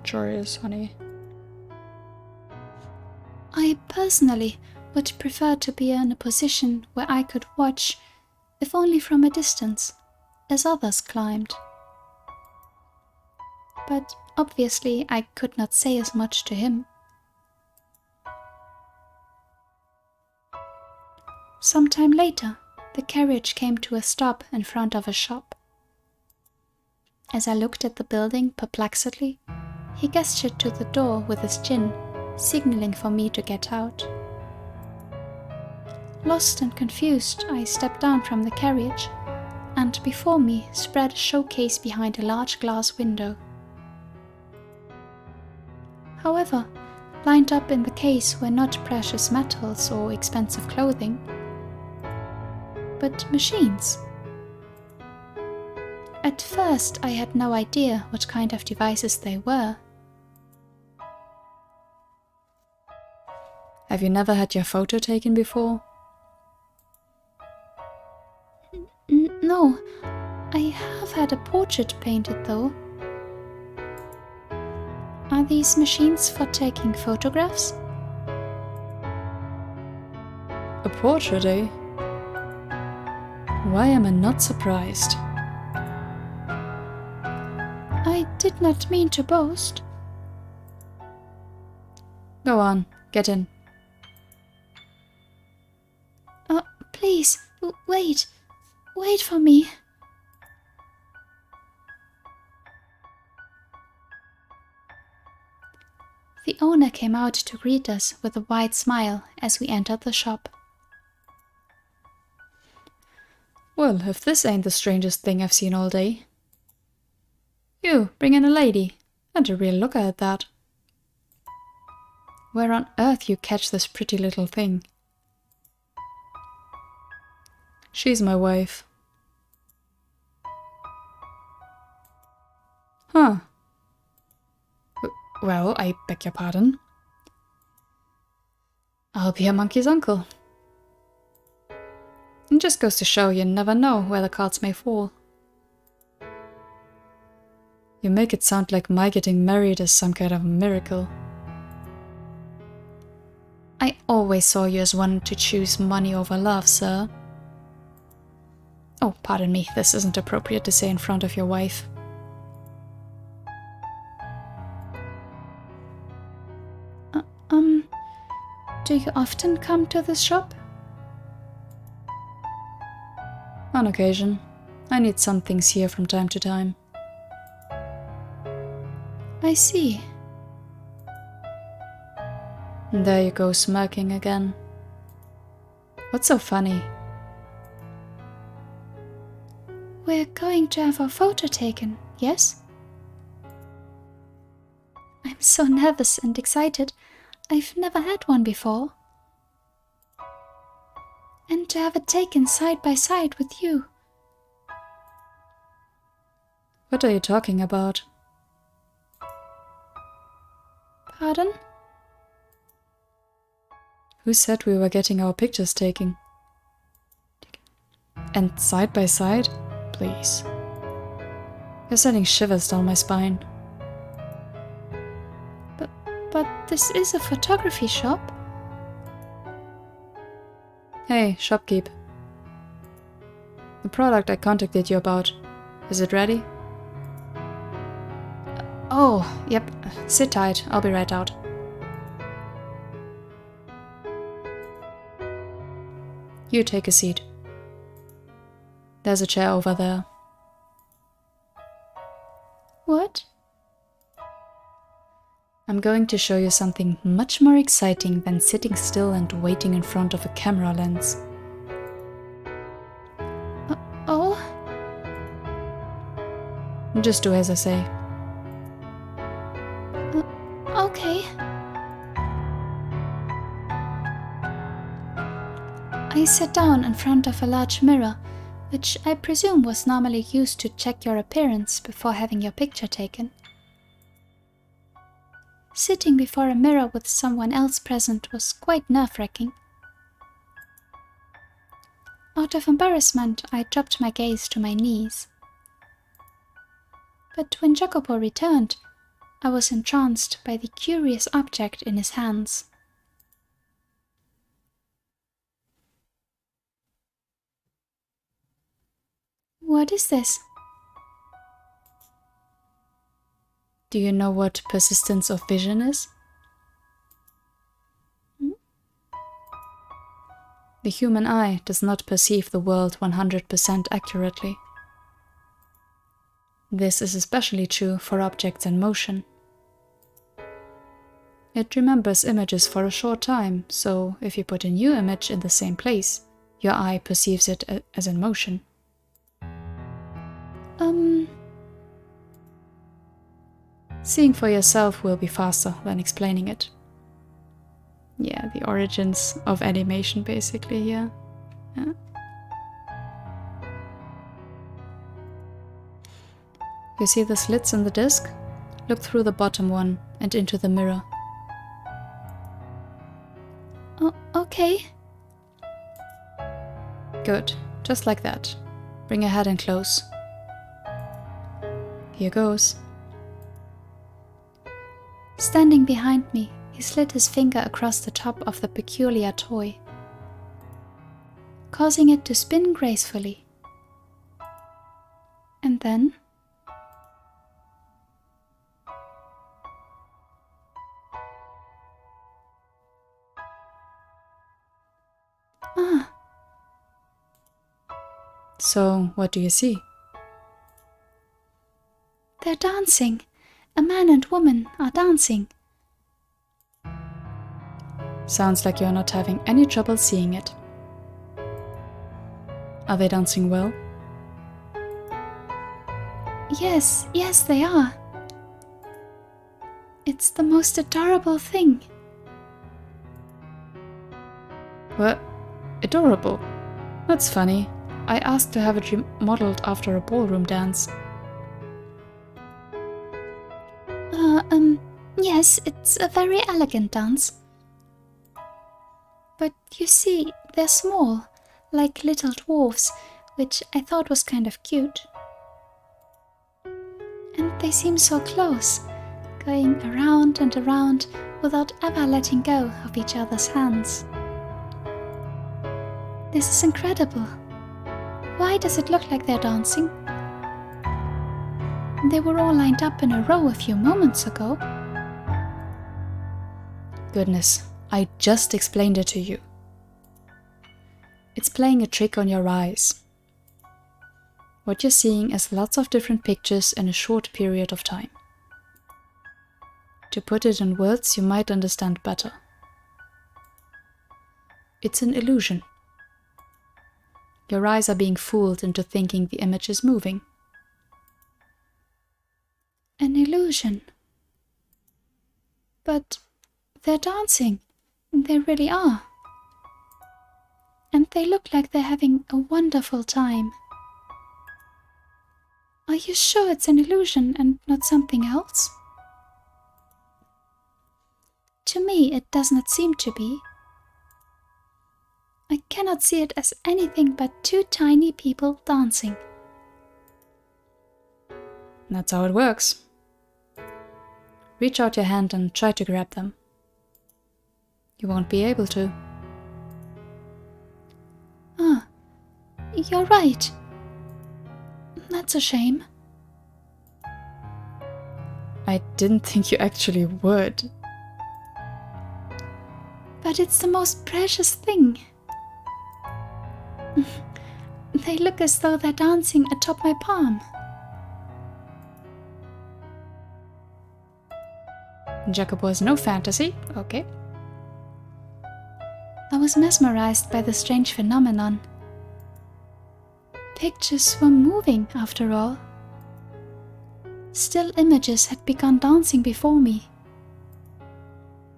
Sure is, honey. I personally would prefer to be in a position where I could watch, if only from a distance, as others climbed. But obviously I could not say as much to him. Sometime later, the carriage came to a stop in front of a shop. As I looked at the building perplexedly, he gestured to the door with his chin, signaling for me to get out. Lost and confused, I stepped down from the carriage, and before me spread a showcase behind a large glass window. However, lined up in the case were not precious metals or expensive clothing, but machines. At first, I had no idea what kind of devices they were. Have you never had your photo taken before? No, I have had a portrait painted though. Are these machines for taking photographs? A portrait, eh? Why am I not surprised? I did not mean to boast. Go on, get in. Please, wait. Wait for me. The owner came out to greet us with a wide smile as we entered the shop. Well, if this ain't the strangest thing I've seen all day. You, bring in a lady, and a real looker at that. Where on earth you catch this pretty little thing? She's my wife. Huh. Well, I beg your pardon. I'll be a monkey's uncle. It just goes to show you never know where the cards may fall. You make it sound like my getting married is some kind of a miracle. I always saw you as one to choose money over love, sir. Oh, pardon me, this isn't appropriate to say in front of your wife. Do you often come to this shop? On occasion. I need some things here from time to time. I see. And there you go, smirking again. What's so funny? We're going to have our photo taken, yes? I'm so nervous and excited. I've never had one before. And to have it taken side by side with you. What are you talking about? Pardon? Who said we were getting our pictures taken? And side by side? Please. You're sending shivers down my spine. But this is a photography shop. Hey, shopkeep. The product I contacted you about, is it ready? Oh, yep. Sit tight, I'll be right out. You take a seat. There's a chair over there. What? I'm going to show you something much more exciting than sitting still and waiting in front of a camera lens. Oh? Just do as I say. Okay. I sat down in front of a large mirror, which I presume was normally used to check your appearance before having your picture taken. Sitting before a mirror with someone else present was quite nerve-wracking. Out of embarrassment, I dropped my gaze to my knees. But when Jacopo returned, I was entranced by the curious object in his hands. What is this? Do you know what persistence of vision is? The human eye does not perceive the world 100% accurately. This is especially true for objects in motion. It remembers images for a short time, so if you put a new image in the same place, your eye perceives it as in motion. Seeing for yourself will be faster than explaining it. Yeah, the origins of animation basically here. Yeah. You see the slits in the disc? Look through the bottom one and into the mirror. Oh, okay. Good, just like that. Bring your head in close. Here goes. Standing behind me, he slid his finger across the top of the peculiar toy, causing it to spin gracefully. And then... Ah! So, what do you see? They're dancing! A man and woman are dancing. Sounds like you're not having any trouble seeing it. Are they dancing well? Yes, they are. It's the most adorable thing. What? Adorable? That's funny. I asked to have it remodeled after a ballroom dance. Yes, it's a very elegant dance. But you see, they're small, like little dwarfs, which I thought was kind of cute. And they seem so close, going around and around without ever letting go of each other's hands. This is incredible. Why does it look like they're dancing? They were all lined up in a row a few moments ago. Goodness, I just explained it to you. It's playing a trick on your eyes. What you're seeing is lots of different pictures in a short period of time. To put it in words you might understand better. It's an illusion. Your eyes are being fooled into thinking the image is moving. An illusion. But they're dancing. They really are. And they look like they're having a wonderful time. Are you sure it's an illusion and not something else? To me, it does not seem to be. I cannot see it as anything but two tiny people dancing. That's how it works. Reach out your hand and try to grab them. You won't be able to. Ah, you're right. That's a shame. I didn't think you actually would. But it's the most precious thing. They look as though they're dancing atop my palm. Jacopo has no fantasy, okay. I was mesmerized by the strange phenomenon. Pictures were moving, after all. Still images had begun dancing before me.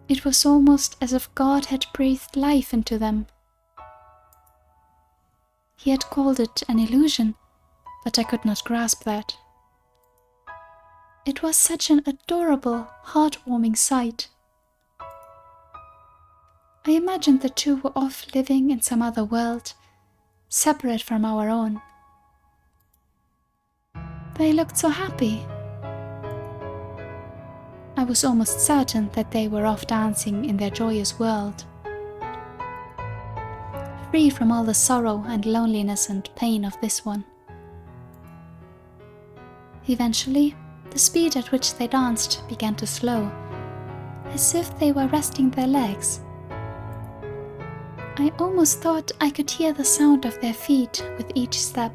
It was almost as if God had breathed life into them. He had called it an illusion, but I could not grasp that. It was such an adorable, heartwarming sight. I imagined the two were off living in some other world, separate from our own. They looked so happy. I was almost certain that they were off dancing in their joyous world, free from all the sorrow and loneliness and pain of this one. Eventually, the speed at which they danced began to slow, as if they were resting their legs. I almost thought I could hear the sound of their feet with each step.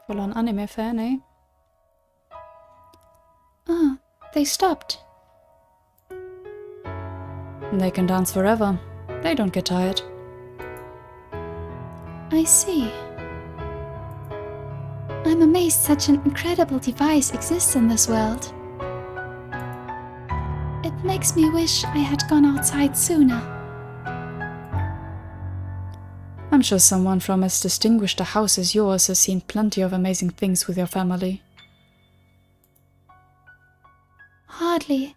Full on anime fan, eh? Ah, they stopped. They can dance forever. They don't get tired. I see. I'm amazed such an incredible device exists in this world. It makes me wish I had gone outside sooner. I'm sure someone from as distinguished a house as yours has seen plenty of amazing things with your family. Hardly.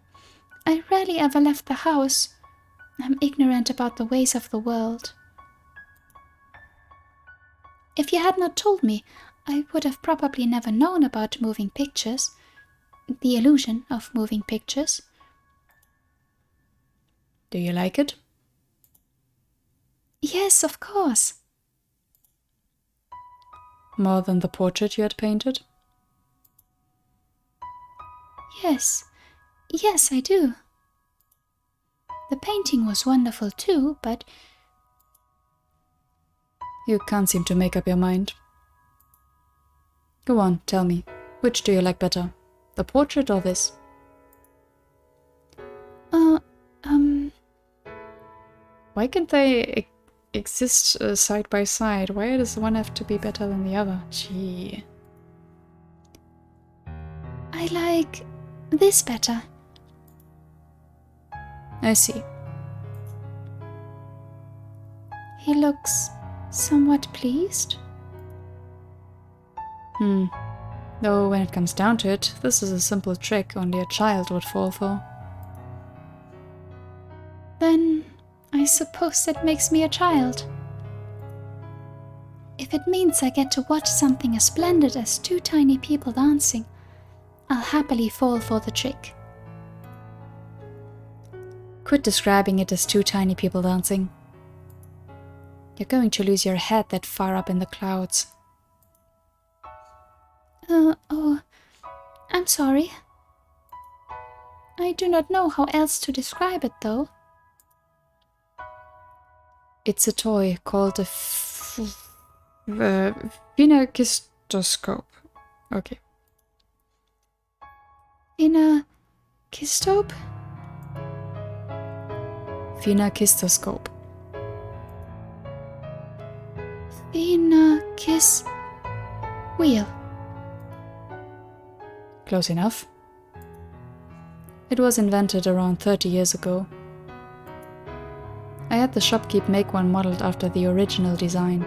I rarely ever left the house. I'm ignorant about the ways of the world. If you had not told me, I would have probably never known about moving pictures. The illusion of moving pictures. Do you like it? Yes, of course. More than the portrait you had painted? Yes. Yes, I do. The painting was wonderful too, but... You can't seem to make up your mind. Go on, tell me. Which do you like better? The portrait or this? Why can't they exist side by side? Why does one have to be better than the other? Gee. I like this better. I see. He looks somewhat pleased. Though when it comes down to it, this is a simple trick only a child would fall for. Then I suppose that makes me a child. If it means I get to watch something as splendid as two tiny people dancing, I'll happily fall for the trick. Quit describing it as two tiny people dancing. You're going to lose your head that far up in the clouds. Oh, I'm sorry. I do not know how else to describe it, though. It's a toy called a phenakistoscope. Okay. Phenakistoscope? Phenakistoscope. Phenakis... wheel. Close enough. It was invented around 30 years ago. I had the shopkeep make one modeled after the original design.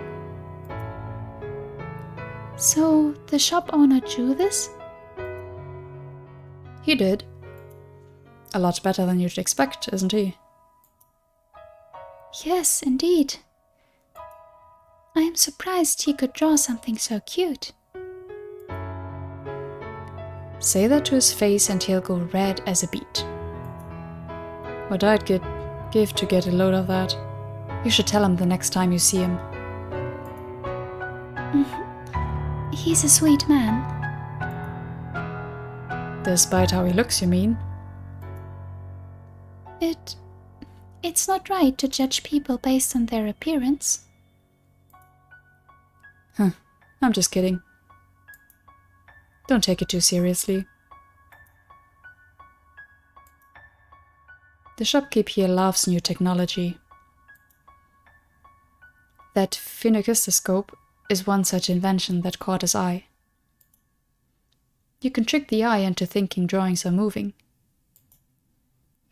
So the shop owner drew this? He did. A lot better than you'd expect, isn't he? Yes, indeed. I am surprised he could draw something so cute. Say that to his face and he'll go red as a beet. What I'd give to get a load of that. You should tell him the next time you see him. He's a sweet man. Despite how he looks, you mean? It's not right to judge people based on their appearance. I'm just kidding. Don't take it too seriously. The shopkeep here loves new technology. That phenakistoscope is one such invention that caught his eye. You can trick the eye into thinking drawings are moving.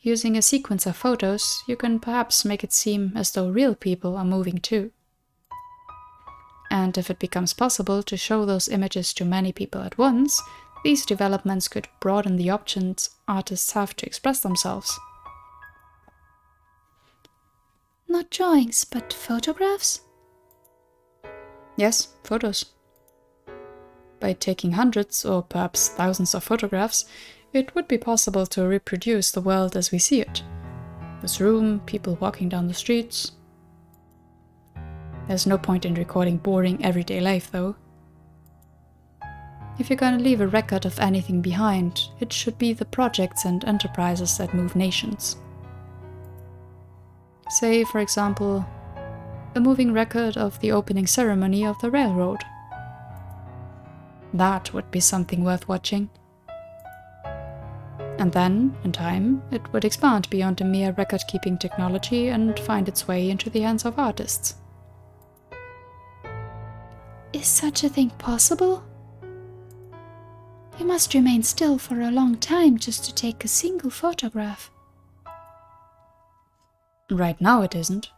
Using a sequence of photos, you can perhaps make it seem as though real people are moving too. And if it becomes possible to show those images to many people at once, these developments could broaden the options artists have to express themselves. Not drawings, but photographs? Yes, photos. By taking hundreds or perhaps thousands of photographs, it would be possible to reproduce the world as we see it. This room, people walking down the streets. There's no point in recording boring everyday life, though. If you're gonna leave a record of anything behind, it should be the projects and enterprises that move nations. Say, for example, a moving record of the opening ceremony of the railroad. That would be something worth watching. And then, in time, it would expand beyond a mere record-keeping technology and find its way into the hands of artists. Is such a thing possible? You must remain still for a long time just to take a single photograph. Right now it isn't.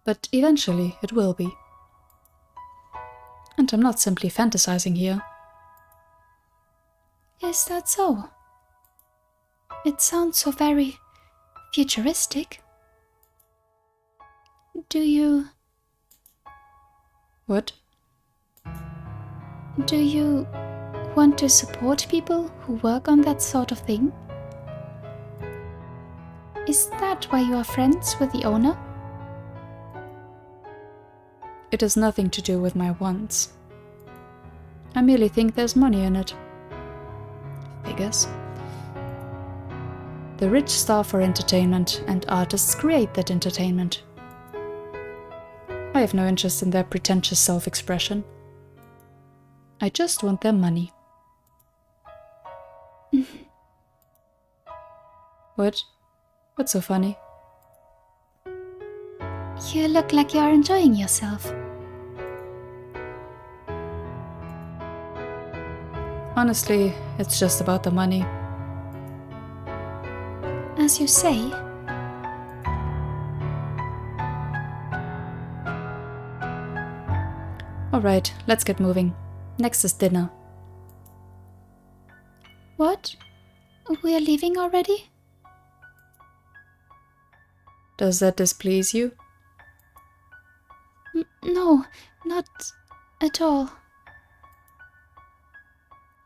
But eventually it will be. And I'm not simply fantasizing here. Is that so? It sounds so very futuristic. Do you What? want to support people who work on that sort of thing? Is that why you are friends with the owner? It has nothing to do with my wants. I merely think there's money in it. Figures. The rich starve for entertainment, and artists create that entertainment. I have no interest in their pretentious self-expression. I just want their money. What? What's so funny? You look like you are enjoying yourself. Honestly, it's just about the money. As you say. Alright, let's get moving. Next is dinner. What? We are leaving already? Does that displease you? No, not at all.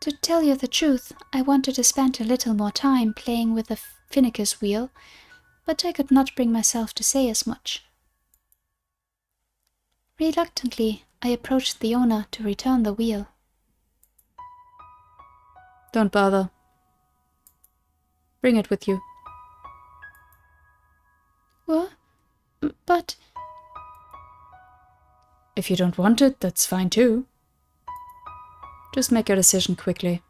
To tell you the truth, I wanted to spend a little more time playing with the Finnegas wheel, but I could not bring myself to say as much. Reluctantly, I approached the owner to return the wheel. Don't bother. Bring it with you. What? But... If you don't want it, that's fine too. Just make your decision quickly.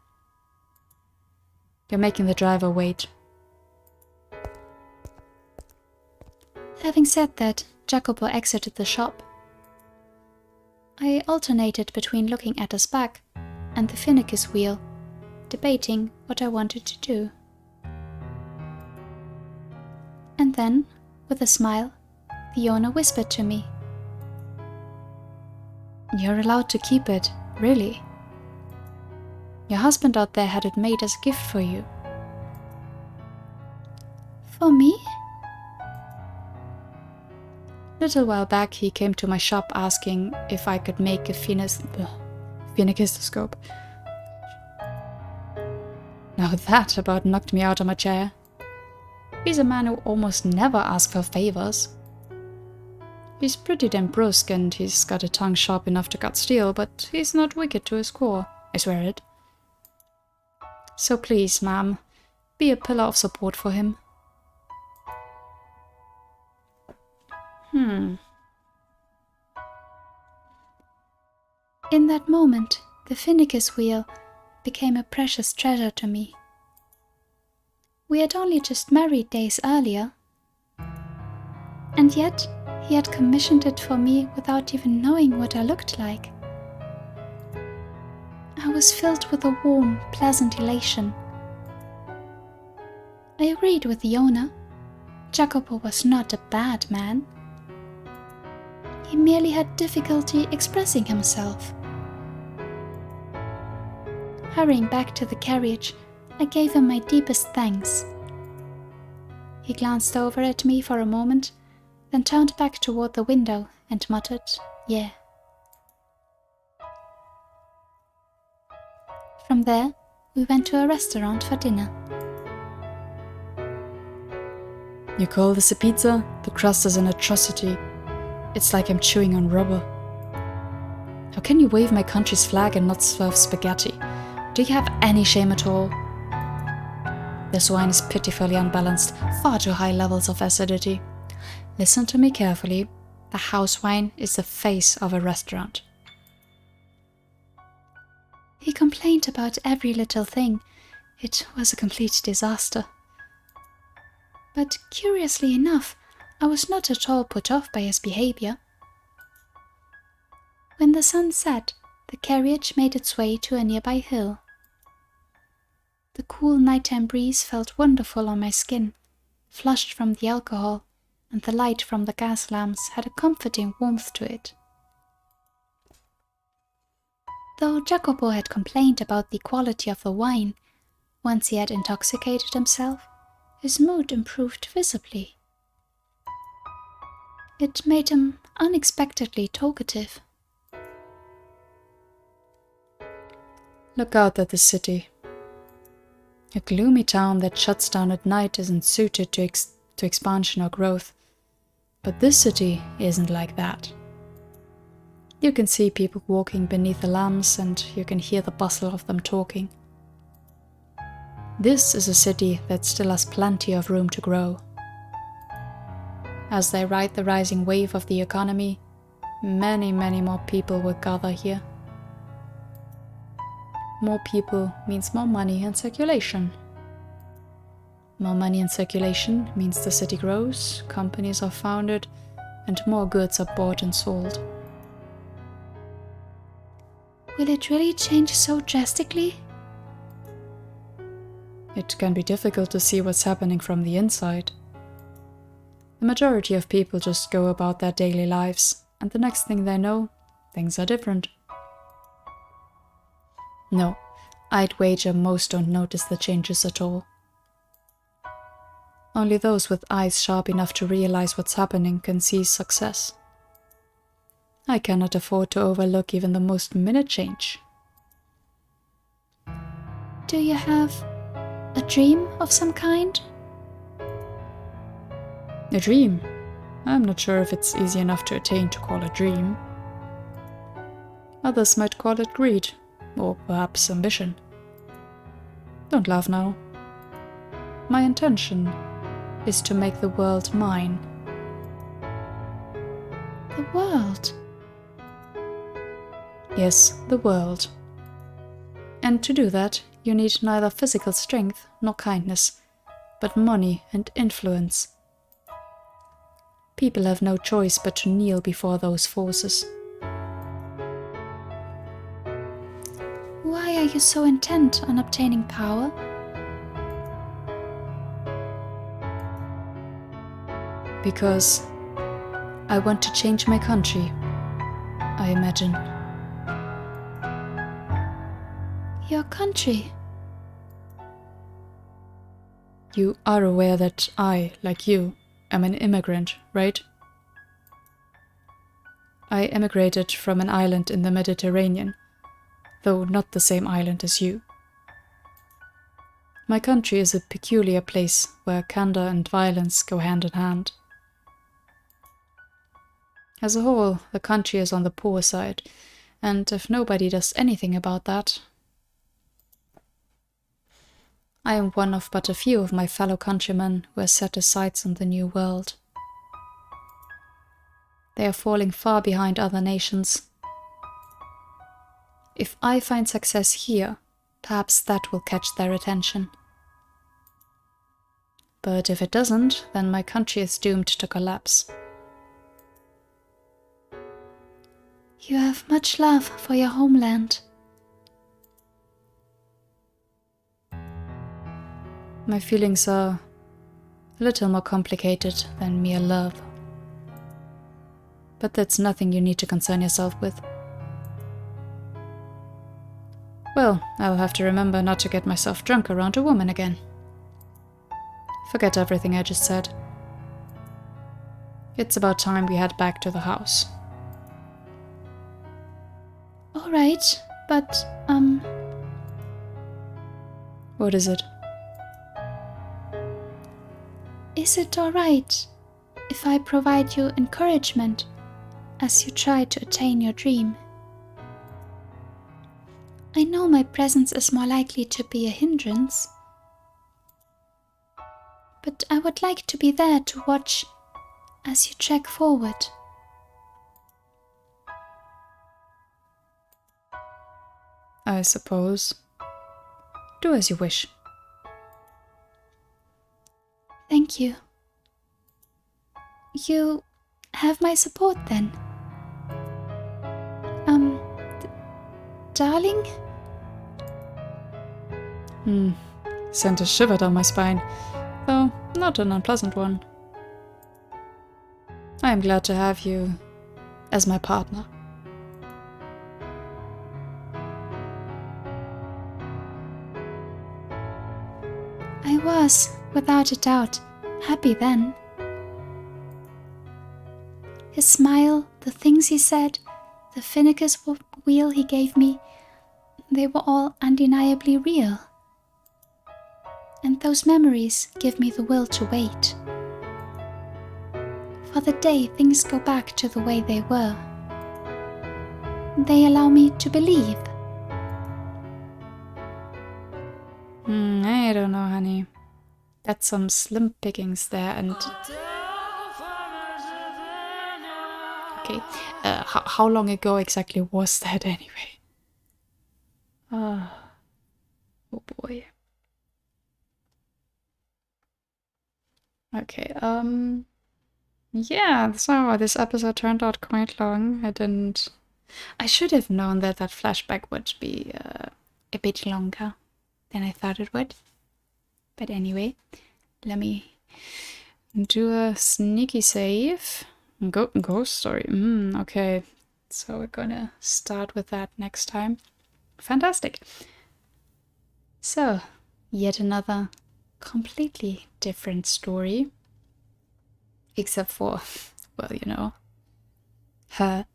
You're making the driver wait. Having said that, Jacopo exited the shop. I alternated between looking at us back and the Finnegas wheel, debating what I wanted to do. And then, with a smile, the owner whispered to me. You're allowed to keep it, really. Your husband out there had it made as a gift for you. For me? Little while back he came to my shop asking if I could make a Finnegasoscope. Now that about knocked me out of my chair. He's a man who almost never asks for favors. He's pretty damn brusque and he's got a tongue sharp enough to cut steel, but he's not wicked to his core, I swear it. So please, ma'am, be a pillar of support for him. In that moment, the Finnegas wheel became a precious treasure to me. We had only just married days earlier, and yet he had commissioned it for me without even knowing what I looked like. I was filled with a warm, pleasant elation. I agreed with the owner. Jacopo was not a bad man. He merely had difficulty expressing himself. Hurrying back to the carriage, I gave him my deepest thanks. He glanced over at me for a moment, then turned back toward the window and muttered, "Yeah." From there, we went to a restaurant for dinner. You call this a pizza? The crust is an atrocity. It's like I'm chewing on rubber. How can you wave my country's flag and not serve spaghetti? Do you have any shame at all? This wine is pitifully unbalanced, far too high levels of acidity. Listen to me carefully. The house wine is the face of a restaurant. He complained about every little thing. It was a complete disaster. But curiously enough, I was not at all put off by his behavior. When the sun set, the carriage made its way to a nearby hill. The cool nighttime breeze felt wonderful on my skin, flushed from the alcohol, and the light from the gas lamps had a comforting warmth to it. Though Jacopo had complained about the quality of the wine, once he had intoxicated himself, his mood improved visibly. It made him unexpectedly talkative. Look out at the city. A gloomy town that shuts down at night isn't suited to expansion or growth. But this city isn't like that. You can see people walking beneath the lamps and you can hear the bustle of them talking. This is a city that still has plenty of room to grow. As they ride the rising wave of the economy, many more people will gather here. More people means more money in circulation. More money in circulation means the city grows, companies are founded, and more goods are bought and sold. Will it really change so drastically? It can be difficult to see what's happening from the inside. The majority of people just go about their daily lives, and the next thing they know, things are different. No, I'd wager most don't notice the changes at all. Only those with eyes sharp enough to realize what's happening can see success. I cannot afford to overlook even the most minute change. Do you have a dream of some kind? A dream? I'm not sure if it's easy enough to attain to call a dream. Others might call it greed, or perhaps ambition. Don't laugh now. My intention is to make the world mine. The world? Yes, the world. And to do that, you need neither physical strength nor kindness, but money and influence. People have no choice but to kneel before those forces. Why are you so intent on obtaining power? Because I want to change my country, I imagine. Your country? You are aware that I, like you, am an immigrant, right? I emigrated from an island in the Mediterranean, though not the same island as you. My country is a peculiar place where candor and violence go hand in hand. As a whole, the country is on the poor side, and if nobody does anything about that, I am one of but a few of my fellow countrymen who have set their sights on the new world. They are falling far behind other nations. If I find success here, perhaps that will catch their attention. But if it doesn't, then my country is doomed to collapse. You have much love for your homeland. My feelings are a little more complicated than mere love. But that's nothing you need to concern yourself with. Well, I'll have to remember not to get myself drunk around a woman again. Forget everything I just said. It's about time we head back to the house. All right, but, What is it? is it all right if I provide you encouragement as you try to attain your dream? I know my presence is more likely to be a hindrance, but I would like to be there to watch as you trek forward. I suppose. Do as you wish. Thank you. You have my support then. Darling? Sent a shiver down my spine, though not an unpleasant one. I am glad to have you as my partner. I was, without a doubt, happy then. His smile, the things he said, the Finnegas wheel he gave me, they were all undeniably real. And those memories give me the will to wait. For the day things go back to the way they were. They allow me to believe. I don't know, honey. That's some slim pickings there, and... Okay, how long ago exactly was that anyway? Oh boy. Okay, yeah, so this episode turned out quite long. I should have known that that flashback would be a bit longer than I thought it would. But anyway, let me do a sneaky save. Ghost story. Okay, so we're gonna start with that next time. Fantastic. So, yet another completely different story. Except for, well, you know, her.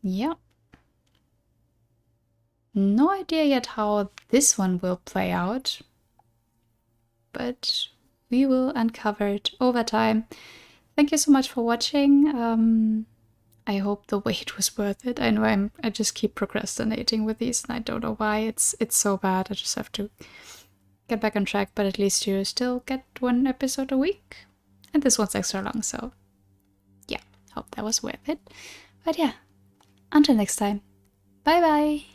Yeah. No idea yet how this one will play out, but we will uncover it over time. Thank you so much for watching. I hope the wait was worth it. I know I just keep procrastinating with these, and I don't know why. It's so bad. I just have to get back on track, but at least you still get one episode a week. And this one's extra long, so yeah, hope that was worth it. But yeah, until next time, bye bye!